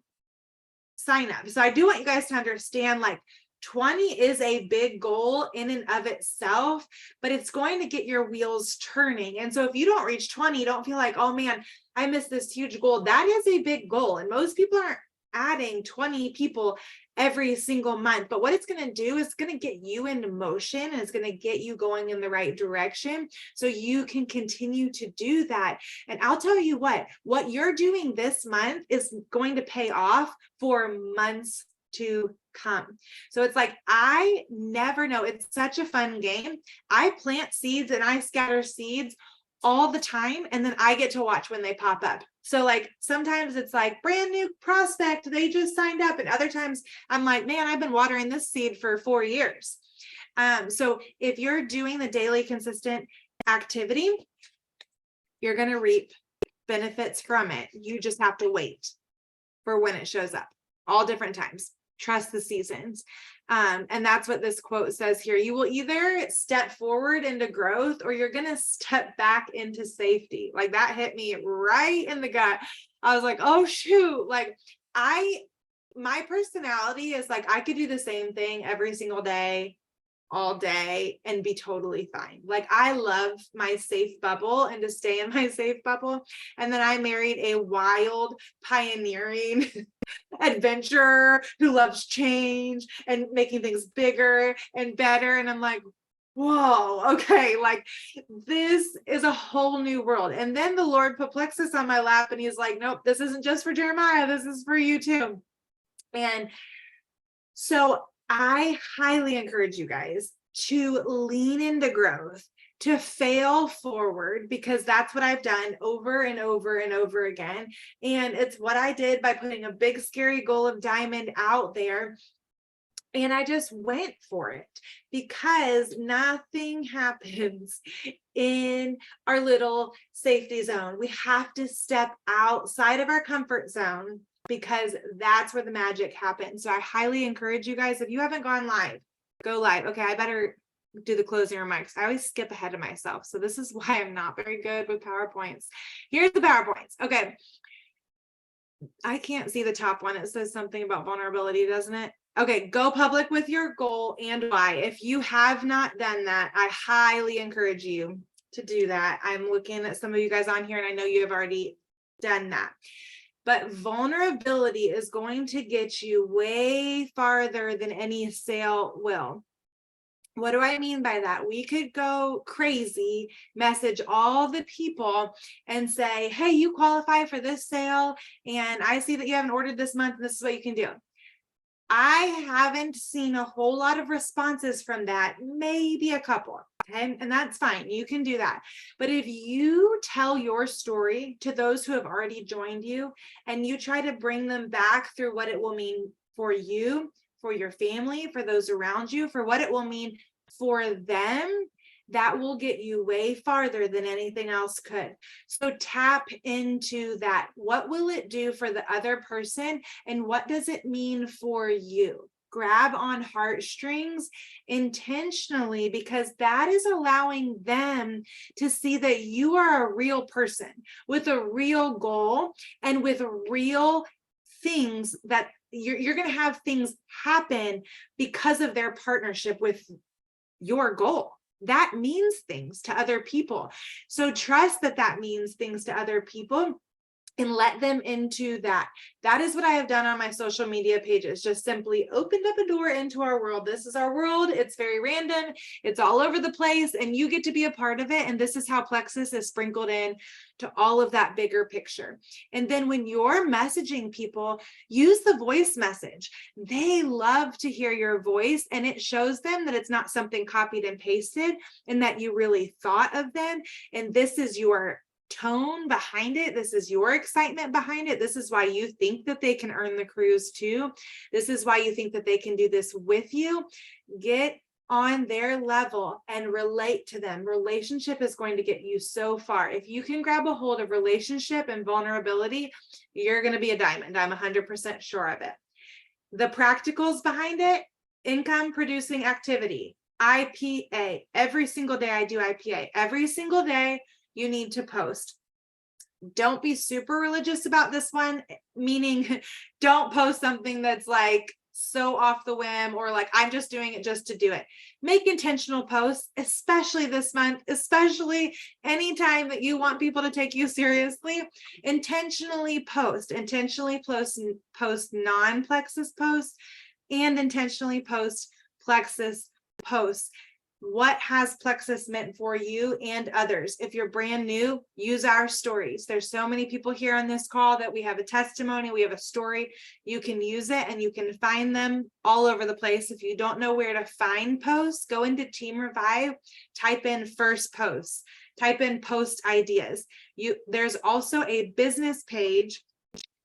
sign up. So I do want you guys to understand, like 20 is a big goal in and of itself, but it's going to get your wheels turning. And so if you don't reach 20, don't feel like, oh man, I missed this huge goal. That is a big goal. And most people aren't adding 20 people every single month. But what it's going to do is going to get you into motion, and it's going to get you going in the right direction so you can continue to do that. And I'll tell you what you're doing this month is going to pay off for months to come. So it's like, I never know. It's such a fun game. I plant seeds and I scatter seeds all the time. And then I get to watch when they pop up. So like, sometimes it's like brand new prospect, they just signed up. And other times I'm like, man, I've been watering this seed for 4 years. So if you're doing the daily consistent activity, you're going to reap benefits from it. You just have to wait for when it shows up, all different times. Trust the seasons. And that's what this quote says here. You will either step forward into growth or you're going to step back into safety. Like, that hit me right in the gut. I was like, oh shoot. Like, my personality is like, I could do the same thing every single day, all day, and be totally fine. Like, I love my safe bubble and to stay in my safe bubble. And then I married a wild, pioneering adventurer who loves change and making things bigger and better. And I'm like, whoa, okay, like, this is a whole new world. And then the Lord put Plexus on my lap and he's like, nope, this isn't just for Jeremiah, this is for you too. And so I highly encourage you guys to lean into growth, to fail forward, because that's what I've done over and over and over again. And it's what I did by putting a big, scary goal of diamond out there. And I just went for it, because nothing happens in our little safety zone. We have to step outside of our comfort zone, because that's where the magic happens. So I highly encourage you guys, if you haven't gone live, go live. Okay, I better do the closing remarks. I always skip ahead of myself. So this is why I'm not very good with PowerPoints. Here's the PowerPoints. Okay. I can't see the top one. It says something about vulnerability, doesn't it? Okay, go public with your goal and why. If you have not done that, I highly encourage you to do that. I'm looking at some of you guys on here and I know you have already done that. But vulnerability is going to get you way farther than any sale will. What do I mean by that? We could go crazy, message all the people and say, hey, you qualify for this sale, and I see that you haven't ordered this month, and this is what you can do. I haven't seen a whole lot of responses from that, maybe a couple. Okay. And that's fine. You can do that. But if you tell your story to those who have already joined you and you try to bring them back through what it will mean for you, for your family, for those around you, for what it will mean for them, that will get you way farther than anything else could. So tap into that. What will it do for the other person? And what does it mean for you? Grab on heartstrings intentionally, because that is allowing them to see that you are a real person with a real goal and with real things, that you're going to have things happen because of their partnership with your goal. That means things to other people. So trust that that means things to other people and let them into that. That is what I have done on my social media pages. Just simply opened up a door into our world. This is our world. It's very random. It's all over the place, and you get to be a part of it. And this is how Plexus is sprinkled in to all of that bigger picture. And then when you're messaging people, use the voice message. They love to hear your voice, and it shows them that it's not something copied and pasted, and that you really thought of them. And this is your tone behind it. This is your excitement behind it. This is why you think that they can earn the cruise too. This is why you think that they can do this with you. Get on their level and relate to them. Relationship is going to get you so far. If you can grab a hold of relationship and vulnerability, you're going to be a diamond. I'm 100% sure of it. The practicals behind it: income producing activity, IPA. Every single day I do IPA. Every single day you need to post. Don't be super religious about this one, meaning don't post something that's like so off the whim, or like, I'm just doing it just to do it. Make intentional posts, especially this month, especially anytime that you want people to take you seriously. Intentionally post non-Plexus posts, and intentionally post Plexus posts. What has Plexus meant for you and others? If you're brand new, use our stories. There's so many people here on this call that we have a testimony, we have a story. You can use it and you can find them all over the place. If you don't know where to find posts, go into Team Revive, type in first posts, type in post ideas. There's also a business page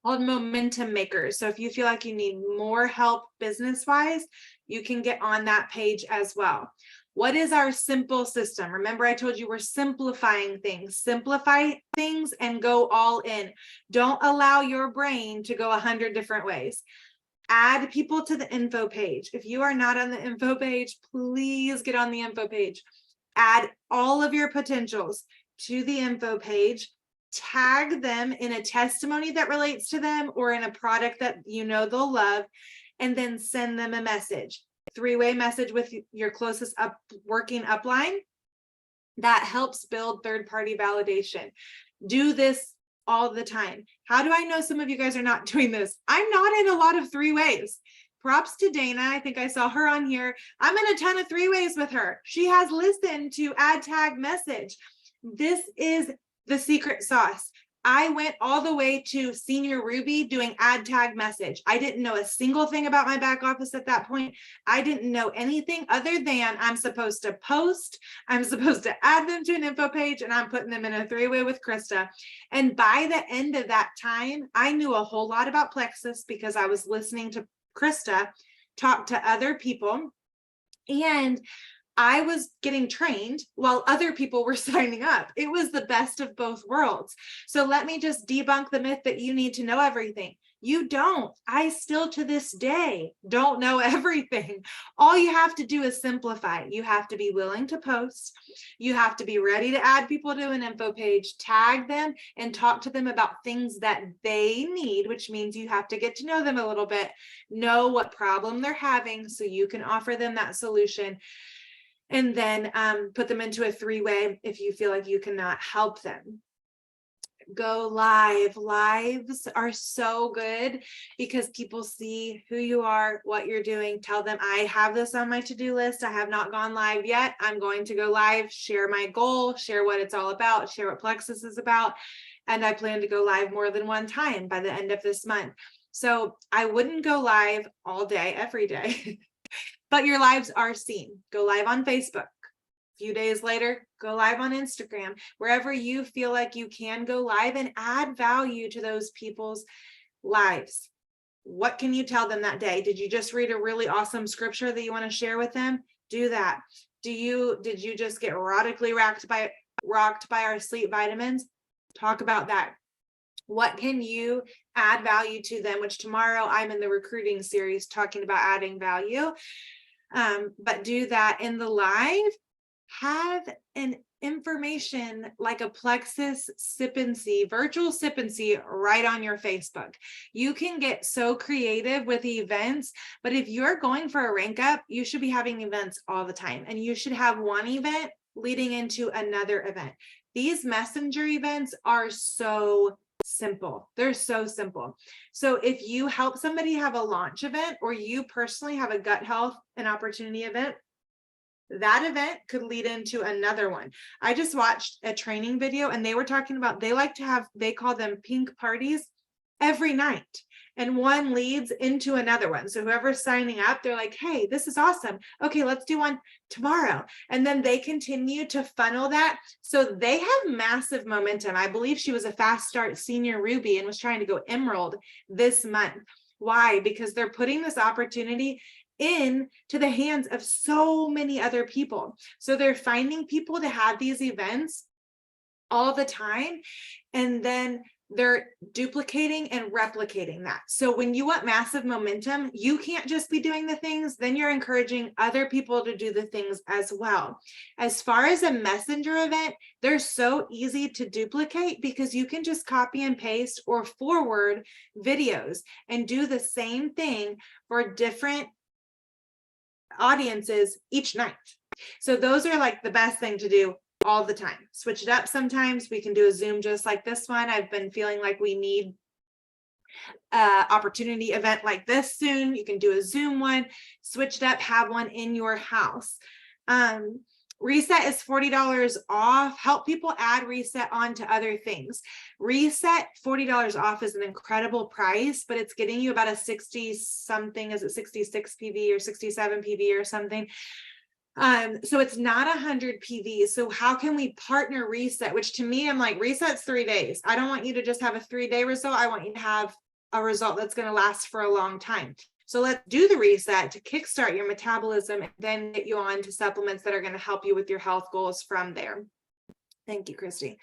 called Momentum Makers. So if you feel like you need more help business-wise, you can get on that page as well. What is our simple system? Remember, I told you we're simplifying things. Simplify things and go all in. Don't allow your brain to go 100 different ways. Add people to the info page. If you are not on the info page, please get on the info page. Add all of your potentials to the info page. Tag them in a testimony that relates to them or in a product that you know they'll love, and then send them a message. Three-way message with your closest working upline. That helps build third-party validation. Do this all the time. How do I know some of you guys are not doing this? I'm not in a lot of three-ways. Props to Dana. I think I saw her on here. I'm in a ton of three-ways with her. She has listened to add tag message. This is the secret sauce. I went all the way to Senior Ruby doing add tag message. I didn't know a single thing about my back office at that point. I didn't know anything other than I'm supposed to post, I'm supposed to add them to an info page, and I'm putting them in a three-way with Krista. And by the end of that time, I knew a whole lot about Plexus because I was listening to Krista talk to other people, and I was getting trained while other people were signing up. It was the best of both worlds. So let me just debunk the myth that you need to know everything. You don't. I still to this day don't know everything. All you have to do is simplify. You have to be willing to post. You have to be ready to add people to an info page, tag them, and talk to them about things that they need, which means you have to get to know them a little bit, know what problem they're having so you can offer them that solution. And then put them into a three-way if you feel like you cannot help them. Go live. Lives are so good because people see who you are, what you're doing. Tell them, I have this on my to-do list. I have not gone live yet. I'm going to go live, share my goal, share what it's all about, share what Plexus is about. And I plan to go live more than one time by the end of this month. So I wouldn't go live all day, every day. But your lives are seen. Go live on Facebook. A few days later, go live on Instagram, wherever you feel like you can go live and add value to those people's lives. What can you tell them that day? Did you just read a really awesome scripture that you want to share with them? Do that. Did you just get erotically rocked by our sleep vitamins? Talk about that. What can you add value to them? Which tomorrow I'm in the recruiting series talking about adding value. But do that in the live. Have an information like a Plexus Sip and See, virtual Sip and See right on your Facebook. You can get so creative with events, but if you're going for a rank up, you should be having events all the time. And you should have one event leading into another event. These messenger events are so simple. They're so simple. So if you help somebody have a launch event, or you personally have a gut health and opportunity event, that event could lead into another one. I just watched a training video and they were talking about, they like to have, they call them pink parties every night. And one leads into another one. So whoever's signing up, they're like, hey, this is awesome. Okay, let's do one tomorrow. And then they continue to funnel that. So they have massive momentum. I believe she was a fast start Senior Ruby and was trying to go Emerald this month. Why? Because they're putting this opportunity into the hands of so many other people. So they're finding people to have these events all the time. And then they're duplicating and replicating that. So when you want massive momentum, you can't just be doing the things, then you're encouraging other people to do the things as well. As far as a messenger event, they're so easy to duplicate because you can just copy and paste or forward videos and do the same thing for different audiences each night. So those are like the best thing to do all the time. Switch it up sometimes. We can do a Zoom just like this one. I've been feeling like we need an opportunity event like this soon. You can do a Zoom one, switch it up, have one in your house. Reset is $40 off. Help people add Reset onto other things. Reset, $40 off is an incredible price, but it's getting you about a 60 something, is it 66 PV or 67 PV or something? So it's not 100 PV. So how can we partner Reset? Which to me, I'm like, Reset's 3 days. I don't want you to just have a 3-day result. I want you to have a result that's going to last for a long time. So let's do the Reset to kickstart your metabolism and then get you on to supplements that are going to help you with your health goals from there. Thank you, Christy.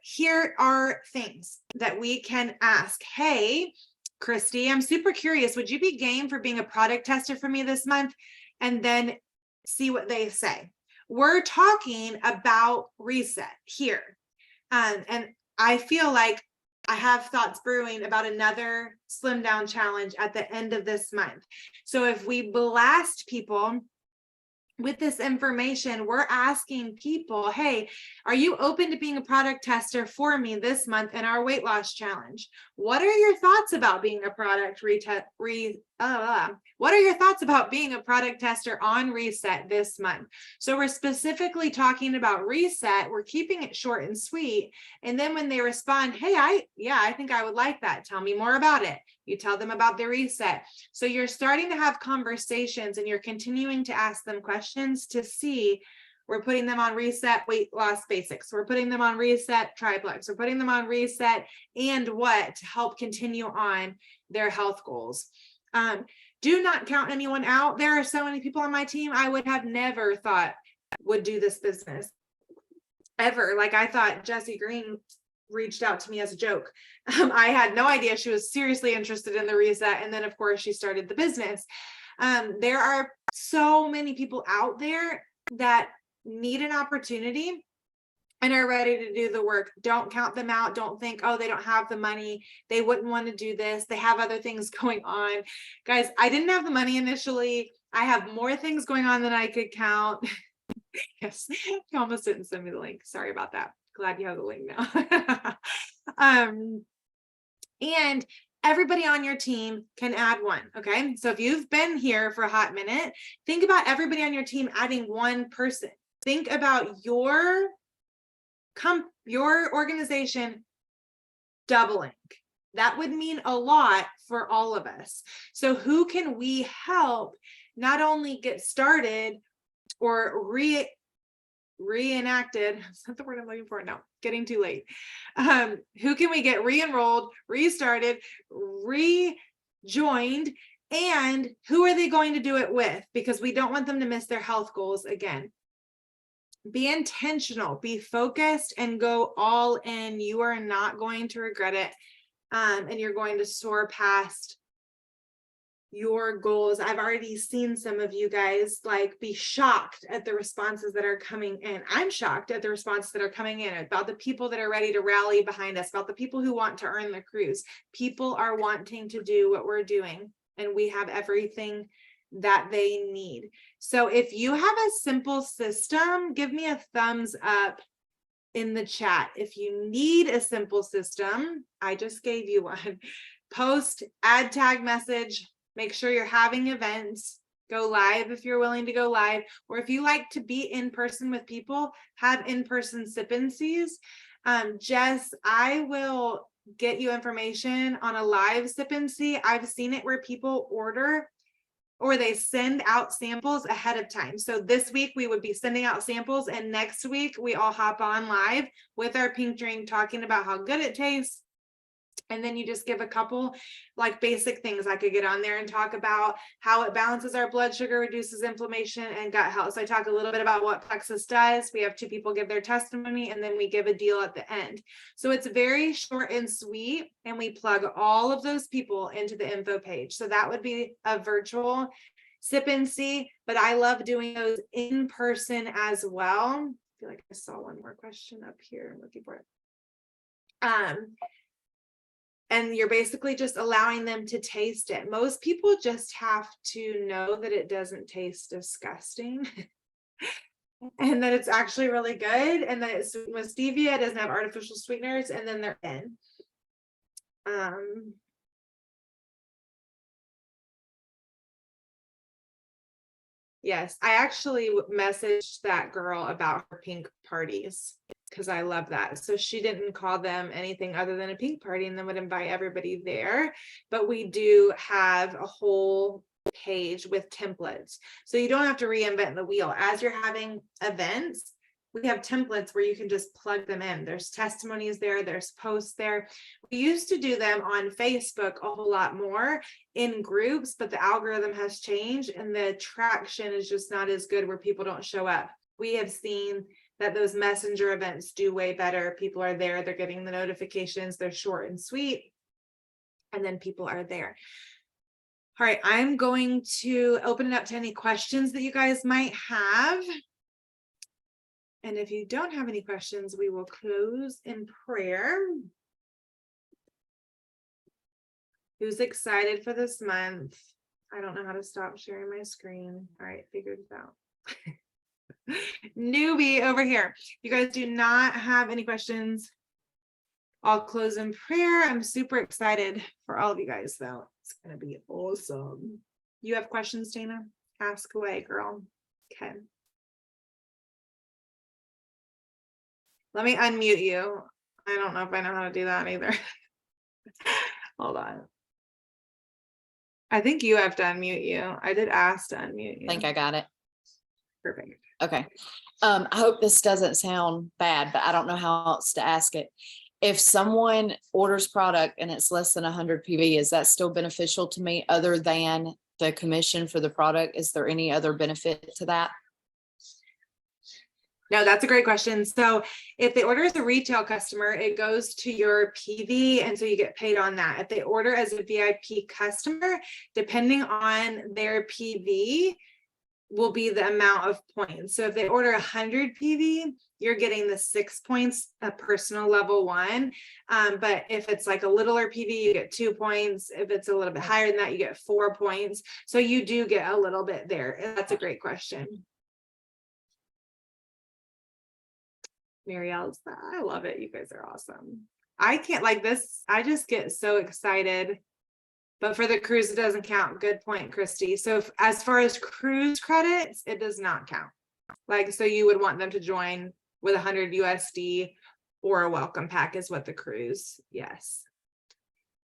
Here are things that we can ask. Hey, Christy, I'm super curious. Would you be game for being a product tester for me this month? And then see what they say. We're talking about Reset here. And I feel like I have thoughts brewing about another slim down challenge at the end of this month. So if we blast people with this information, we're asking people, hey, are you open to being a product tester for me this month in our weight loss challenge? What are your thoughts about being a product what are your thoughts about being a product tester on Reset this month? So we're specifically talking about Reset. We're keeping it short and sweet. And then when they respond, hey, I think I would like that. Tell me more about it. You tell them about the Reset. So you're starting to have conversations and you're continuing to ask them questions to see. We're putting them on Reset weight loss basics. We're putting them on Reset triplex. We're putting them on Reset and what to help continue on their health goals. Do not count anyone out. There are so many people on my team I would have never thought would do this business ever. Like I thought Jessie Green reached out to me as a joke. I had no idea she was seriously interested in the Reset. And then of course she started the business. There are so many people out there that need an opportunity and are ready to do the work. Don't count them out. Don't think, oh, they don't have the money. They wouldn't want to do this. They have other things going on. Guys, I didn't have the money initially. I have more things going on than I could count. Yes, you almost didn't send me the link. Sorry about that. Glad you have the link now. And everybody on your team can add one. Okay. So if you've been here for a hot minute, think about everybody on your team adding one person. Think about your organization doubling. That would mean a lot for all of us. So who can we help not only get started or reenacted? Is that the word I'm looking for? No, getting too late. Who can we get re-enrolled, restarted, rejoined, and who are they going to do it with? Because we don't want them to miss their health goals again. Be intentional, be focused, and go all in. You are not going to regret it. And you're going to soar past your goals. I've already seen some of you guys like be shocked at the responses that are coming in. I'm shocked at the responses that are coming in about the people that are ready to rally behind us, about the people who want to earn the cruise. People are wanting to do what we're doing, and we have everything that they need. So if you have a simple system, give me a thumbs up in the chat. If you need a simple system, I just gave you one. Post, add tag message, make sure you're having events, go live if you're willing to go live, or if you like to be in person with people, have in-person sip-and-sees. Jess, I will get you information on a live sip-and-see. I've seen it where people order or they send out samples ahead of time. So this week we would be sending out samples, and next week we all hop on live with our pink drink talking about how good it tastes. And then you just give a couple like basic things. I could get on there and talk about how it balances our blood sugar, reduces inflammation, and gut health. So I talk a little bit about what Plexus does. We have 2 people give their testimony, and then we give a deal at the end. So it's very short and sweet, and we plug all of those people into the info page. So that would be a virtual sip-and-see, but I love doing those in person as well. I feel like I saw one more question up here. I'm looking for it. And you're basically just allowing them to taste it. Most people just have to know that it doesn't taste disgusting and that it's actually really good, and that it's with stevia, it doesn't have artificial sweeteners, and then they're in. Yes, I actually messaged that girl about her pink parties because I love that. So she didn't call them anything other than a pink party and then would invite everybody there. But we do have a whole page with templates. So you don't have to reinvent the wheel. As you're having events, we have templates where you can just plug them in. There's testimonies there, there's posts there. We used to do them on Facebook a whole lot more in groups, but the algorithm has changed and the traction is just not as good where people don't show up. We have seen that those messenger events do way better. People are there, they're getting the notifications, they're short and sweet, and then people are there. All right, I'm going to open it up to any questions that you guys might have. And if you don't have any questions, we will close in prayer. Who's excited for this month? I don't know how to stop sharing my screen. All right, figured it out. Newbie over here. You guys do not have any questions. I'll close in prayer. I'm super excited for all of you guys, though. It's going to be awesome. You have questions, Dana? Ask away, girl. Okay. Let me unmute you. I don't know if I know how to do that either. Hold on. I think you have to unmute you. I did ask to unmute you. I think I got it. Perfect. Okay. I hope this doesn't sound bad, but I don't know how else to ask it. If someone orders product and it's less than 100 PV, is that still beneficial to me other than the commission for the product? Is there any other benefit to that? No, that's a great question. So if they order as a retail customer, it goes to your PV, and so you get paid on that. If they order as a VIP customer, depending on their PV, will be the amount of points. So if they order 100 PV, you're getting the 6 points, a personal level 1. But if it's like a littler PV, you get 2 points. If it's a little bit higher than that, you get 4 points. So you do get a little bit there. That's a great question. Marielle's, I love it. You guys are awesome. I can't like this. I just get so excited. But for the cruise, it doesn't count. Good point, Christy. So as far as cruise credits, it does not count. Like, so you would want them to join with 100 USD or a welcome pack is what the cruise. Yes.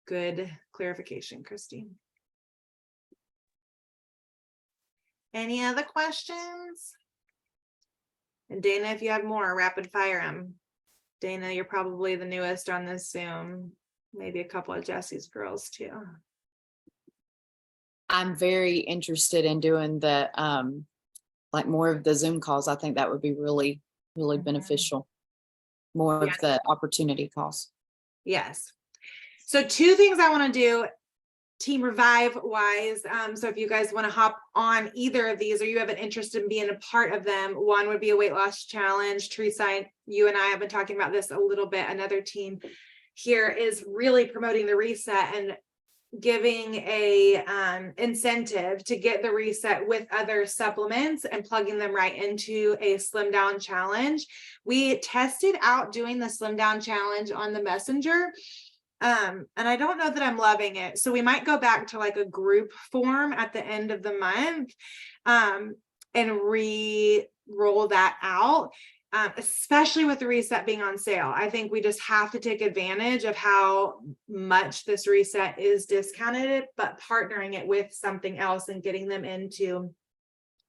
Good clarification, Christy. Any other questions? And Dana, if you have more, rapid fire them. Dana, you're probably the newest on this Zoom. Maybe a couple of Jesse's girls too. I'm very interested in doing the like more of the Zoom calls. I think that would be really, really beneficial. More of the opportunity calls. Yes. So 2 things I want to do Team Revive wise. So if you guys want to hop on either of these, or you have an interest in being a part of them, one would be a weight loss challenge. Teresa, you and I have been talking about this a little bit. Another team here is really promoting the reset and giving a incentive to get the reset with other supplements and plugging them right into a slim down challenge. We tested out doing the slim down challenge on the Messenger. And I don't know that I'm loving it. So we might go back to like a group form at the end of the month and re-roll that out, especially with the reset being on sale. I think we just have to take advantage of how much this reset is discounted, but partnering it with something else and getting them into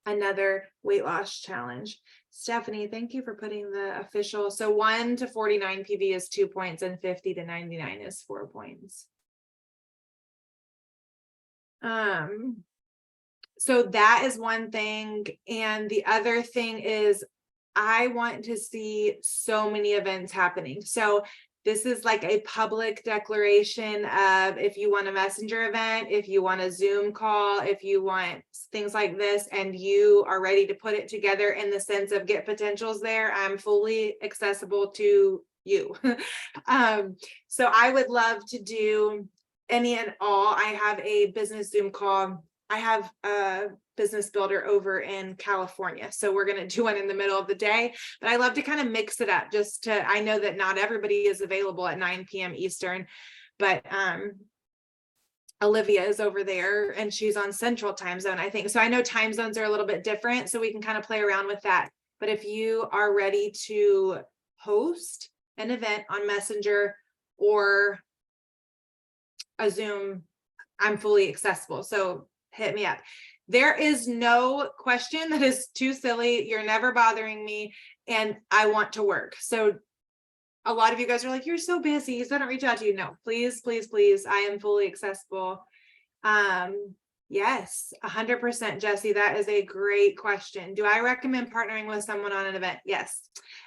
another weight loss challenge. Stephanie, thank you for putting the official. So 1 to 49 PV is 2 points and 50 to 99 is 4 points. So that is one thing. And the other thing is I want to see so many events happening. So this is like a public declaration of if you want a messenger event, if you want a Zoom call, if you want things like this, and you are ready to put it together in the sense of get potentials there, I'm fully accessible to you. So I would love to do any and all. I have a business Zoom call. I have a business builder over in California. So we're going to do one in the middle of the day, but I love to kind of mix it up just to, I know that not everybody is available at 9 p.m. Eastern, but Olivia is over there and she's on Central Time Zone, I think. So I know time zones are a little bit different, so we can kind of play around with that. But if you are ready to host an event on Messenger or a Zoom, I'm fully accessible. So hit me up. There is no question that is too silly. You're never bothering me and I want to work. So a lot of you guys are like, you're so busy, so I don't reach out to you. No, please, please, please. I am fully accessible. Yes, 100%, Jesse. That is a great question. Do I recommend partnering with someone on an event? Yes.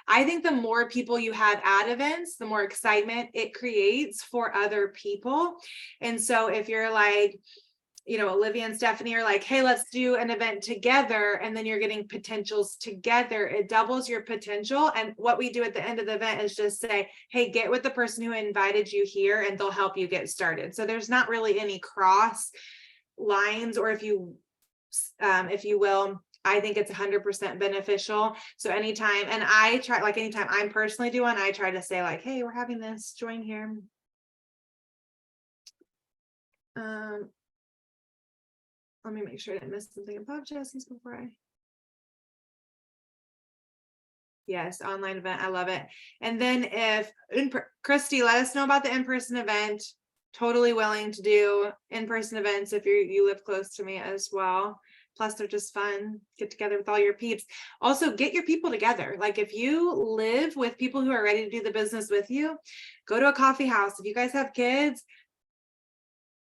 I think the more people you have at events, the more excitement it creates for other people. And so if you're like, you know, Olivia and Stephanie are like, hey, let's do an event together. And then you're getting potentials together. It doubles your potential. And what we do at the end of the event is just say, hey, get with the person who invited you here and they'll help you get started. So there's not really any cross lines, or if you will, I think it's 100% beneficial. So anytime, and I try, like anytime I'm personally doing, I try to say like, hey, we're having this, join here. Let me make sure I didn't miss something above Jesse's before I. Yes, online event. I love it. And then if Christy, let us know about the in-person event. Totally willing to do in-person events if you live close to me as well. Plus, they're just fun. Get together with all your peeps. Also, get your people together. Like if you live with people who are ready to do the business with you, go to a coffee house. If you guys have kids,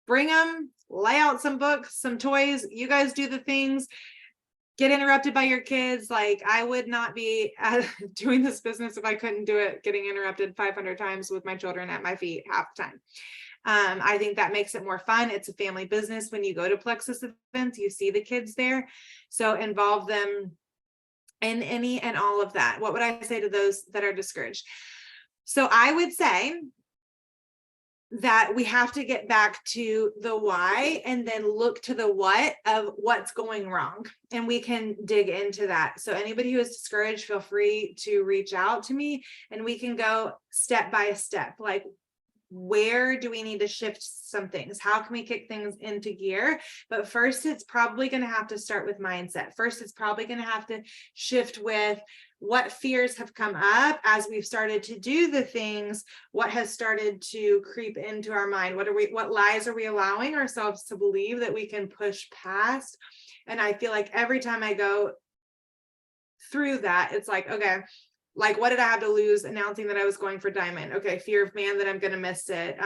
bring them, lay out some books, some toys. You guys do the things. Get interrupted by your kids. Like I would not be doing this business if I couldn't do it, getting interrupted 500 times with my children at my feet half the time. I think that makes it more fun. It's a family business. When you go to Plexus events, you see the kids there. So involve them in any and all of that. What would I say to those that are discouraged? So I would say that we have to get back to the why and then look to the what of what's going wrong. And we can dig into that. So anybody who is discouraged, feel free to reach out to me and we can go step by step. Like, where do we need to shift some things? How can we kick things into gear? But first, it's probably going to have to start with mindset. First, it's probably going to have to shift with what fears have come up as we've started to do the things. What has started to creep into our mind? What lies are we allowing ourselves to believe that we can push past? And I feel like every time I go through that, it's like, okay, like, what did I have to lose announcing that I was going for Diamond? Okay, fear of man that I'm going to miss it.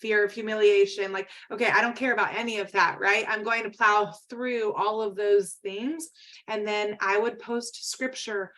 Fear of humiliation. Like, okay, I don't care about any of that, right? I'm going to plow through all of those things. And then I would post scripture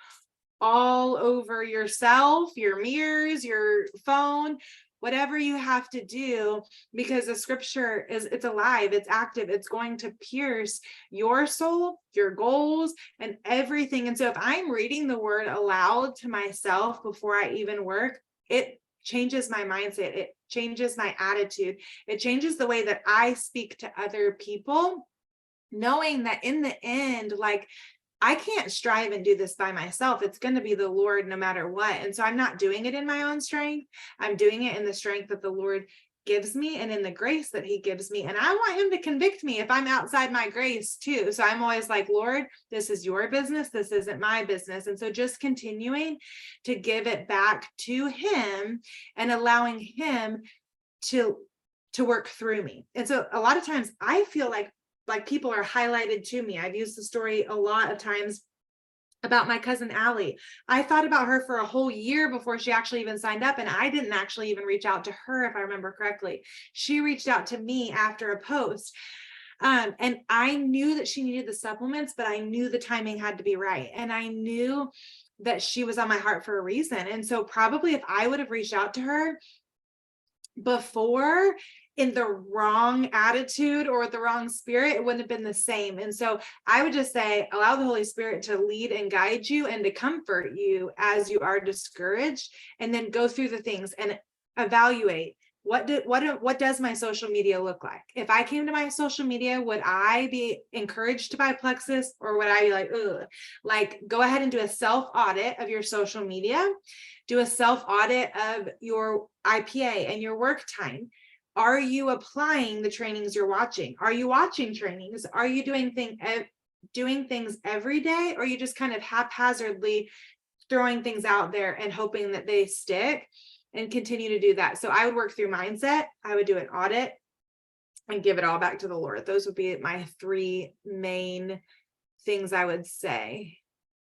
all over yourself, your mirrors, your phone, whatever you have to do, because the scripture it's alive, it's active, it's going to pierce your soul, your goals, and everything. And so if I'm reading the word aloud to myself before I even work, it changes my mindset, it changes my attitude, it changes the way that I speak to other people, knowing that in the end, like, I can't strive and do this by myself. It's going to be the Lord no matter what. And so I'm not doing it in my own strength. I'm doing it in the strength that the Lord gives me and in the grace that he gives me. And I want him to convict me if I'm outside my grace too. So I'm always like, Lord, this is your business. This isn't my business. And so just continuing to give it back to him and allowing him to work through me. And so a lot of times I feel like people are highlighted to me. I've used the story a lot of times about my cousin Allie. I thought about her for a whole year before she actually even signed up. And I didn't actually even reach out to her, if I remember correctly. She reached out to me after a post. And I knew that she needed the supplements, but I knew the timing had to be right. And I knew that she was on my heart for a reason. And so probably if I would have reached out to her before in the wrong attitude or with the wrong spirit, it wouldn't have been the same. And so I would just say, allow the Holy Spirit to lead and guide you and to comfort you as you are discouraged, and then go through the things and evaluate what does my social media look like? If I came to my social media, would I be encouraged to buy Plexus, or would I be like, ugh? Like, go ahead and do a self audit of your social media, do a self audit of your IPA and your work time. Are you applying the trainings you're watching? Are you watching trainings? Are you doing things every day? Or are you just kind of haphazardly throwing things out there and hoping that they stick, and continue to do that? So I would work through mindset. I would do an audit and give it all back to the Lord. Those would be my 3 main things I would say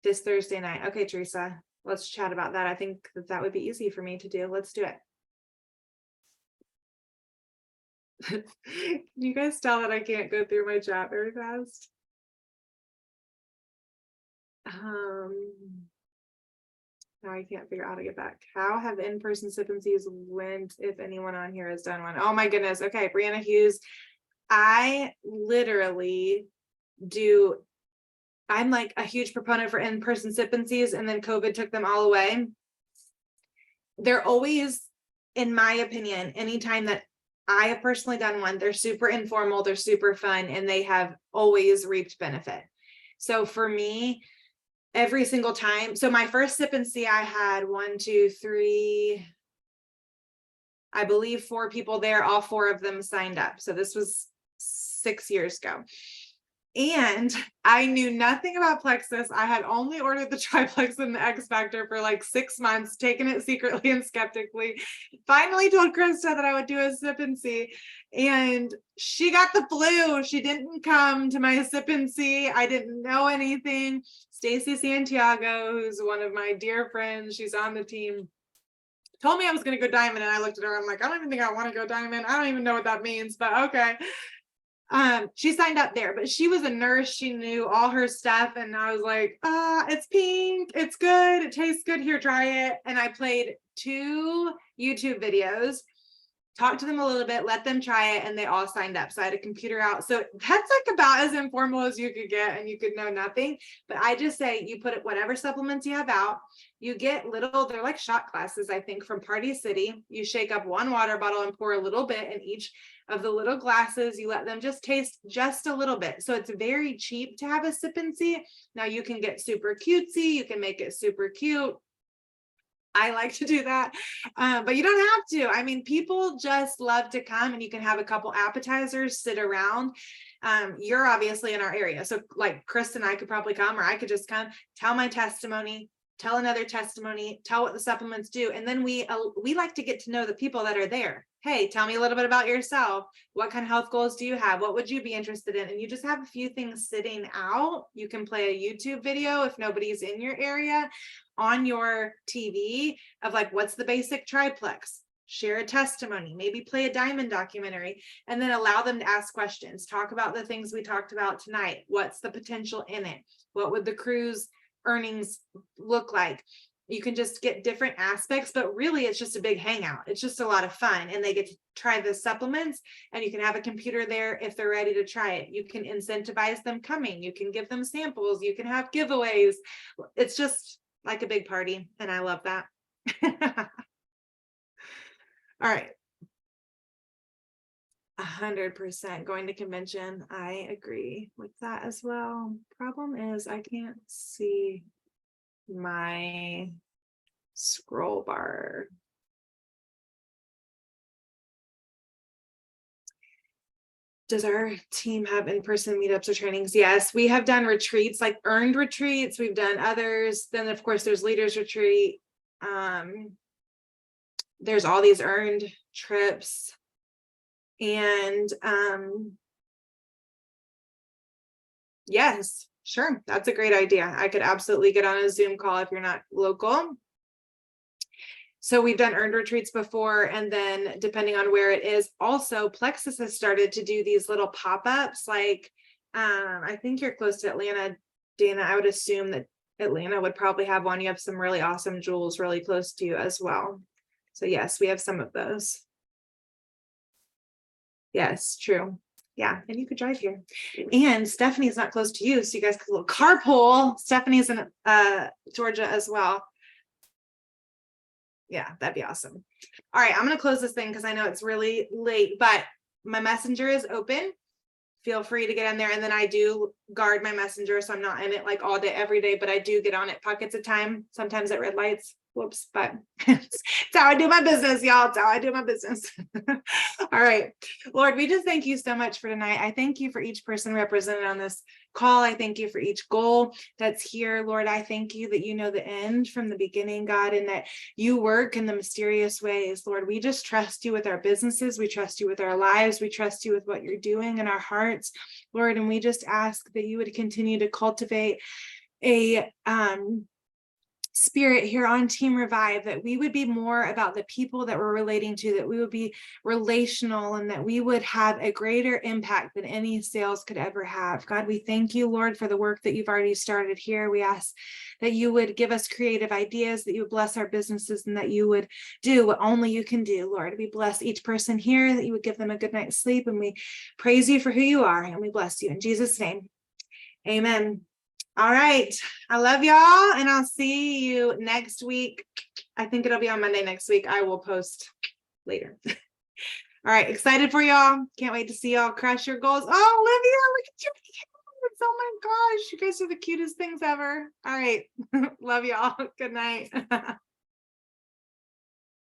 this Thursday night. Okay, Teresa, let's chat about that. I think that would be easy for me to do. Let's do it. Can you guys tell that I can't go through my chat very fast? Now I can't figure out how to get back. How have in-person sip and sees went, if anyone on here has done one? Oh my goodness. Okay, Brianna Hughes. I literally I'm like a huge proponent for in-person sip and sees, and then COVID took them all away. They're always, in my opinion, anytime that I have personally done one, they're super informal, they're super fun, and they have always reaped benefit. So for me, every single time, so my first sip and see, I had 1, 2, 3, I believe 4 people there, all 4 of them signed up. So this was 6 years ago. And I knew nothing about Plexus. I had only ordered the triplex and the X Factor for like 6 months, taken it secretly and skeptically. Finally told Krista that I would do a sip and see, and she got the flu. She didn't come to my sip and see. I didn't know anything. Stacy Santiago, who's one of my dear friends, she's on the team, told me I was going to go diamond, and I looked at her. I'm like, I don't even think I want to go diamond. I don't even know what that means, but okay. She signed up there, but she was a nurse. She knew all her stuff. And I was like, it's pink. It's good. It tastes good. Here, try it. And I played 2 YouTube videos, talked to them a little bit, let them try it, and they all signed up. So I had a computer out. So that's like about as informal as you could get, and you could know nothing. But I just say, you put it, whatever supplements you have out, you get little, they're like shot glasses, I think, from Party City. You shake up 1 water bottle and pour a little bit in each of the little glasses. You let them just taste just a little bit. So it's very cheap to have a sip and see. Now you can get super cutesy. You can make it super cute. I like to do that, but you don't have to. I mean, people just love to come, and you can have a couple appetizers, sit around. You're obviously in our area, so like Chris and I could probably come, or I could just come, tell my testimony, tell another testimony, tell what the supplements do, and then we like to get to know the people that are there. Hey, tell me a little bit about yourself. What kind of health goals do you have? What would you be interested in? And you just have a few things sitting out. You can play a YouTube video if nobody's in your area on your TV of like, what's the basic triplex? Share a testimony, maybe play a diamond documentary, and then allow them to ask questions. Talk about the things we talked about tonight. What's the potential in it? What would the cruise earnings look like? You can just get different aspects, but really it's just a big hangout. It's just a lot of fun, and they get to try the supplements, and you can have a computer there if they're ready to try it. You can incentivize them coming. You can give them samples. You can have giveaways. It's just like a big party, and I love that. All right. 100% going to convention. I agree with that as well. Problem is, I can't see my scroll bar. Does our team have in-person meetups or trainings? Yes, we have done retreats, like earned retreats. We've done others. Then of course there's leaders retreat. There's all these earned trips. And yes, sure. That's a great idea. I could absolutely get on a Zoom call if you're not local. So we've done earned retreats before, and then depending on where it is, also Plexus has started to do these little pop-ups. Like, I think you're close to Atlanta, Dana. I would assume that Atlanta would probably have one. You have some really awesome jewels really close to you as well. So yes, we have some of those. Yes, true. Yeah, and you could drive here. And Stephanie's not close to you, so you guys could little carpool. Stephanie's in Georgia as well. Yeah, that'd be awesome. All right, I'm going to close this thing because I know it's really late, but my messenger is open. Feel free to get in there. And then I do guard my messenger, so I'm not in it like all day, every day, but I do get on it pockets of time, sometimes at red lights. Whoops, but it's how I do my business, y'all. It's how I do my business. All right. Lord, we just thank you so much for tonight. I thank you for each person represented on this call. I thank you for each goal that's here. Lord, I thank you that you know the end from the beginning, God, and that you work in the mysterious ways. Lord, we just trust you with our businesses. We trust you with our lives. We trust you with what you're doing in our hearts, Lord, and we just ask that you would continue to cultivate a spirit here on Team Revive, that we would be more about the people that we're relating to, that we would be relational, and that we would have a greater impact than any sales could ever have. God, we thank you, Lord, for the work that you've already started here. We ask that you would give us creative ideas, that you would bless our businesses, and that you would do what only you can do, Lord. We bless each person here, that you would give them a good night's sleep, and we praise you for who you are, and we bless you in Jesus' name. Amen. All right. I love y'all, and I'll see you next week. I think it'll be on Monday next week. I will post later. All right. Excited for y'all. Can't wait to see y'all crush your goals. Oh, Olivia, look at your kids. Oh my gosh. You guys are the cutest things ever. All right. Love y'all. Good night.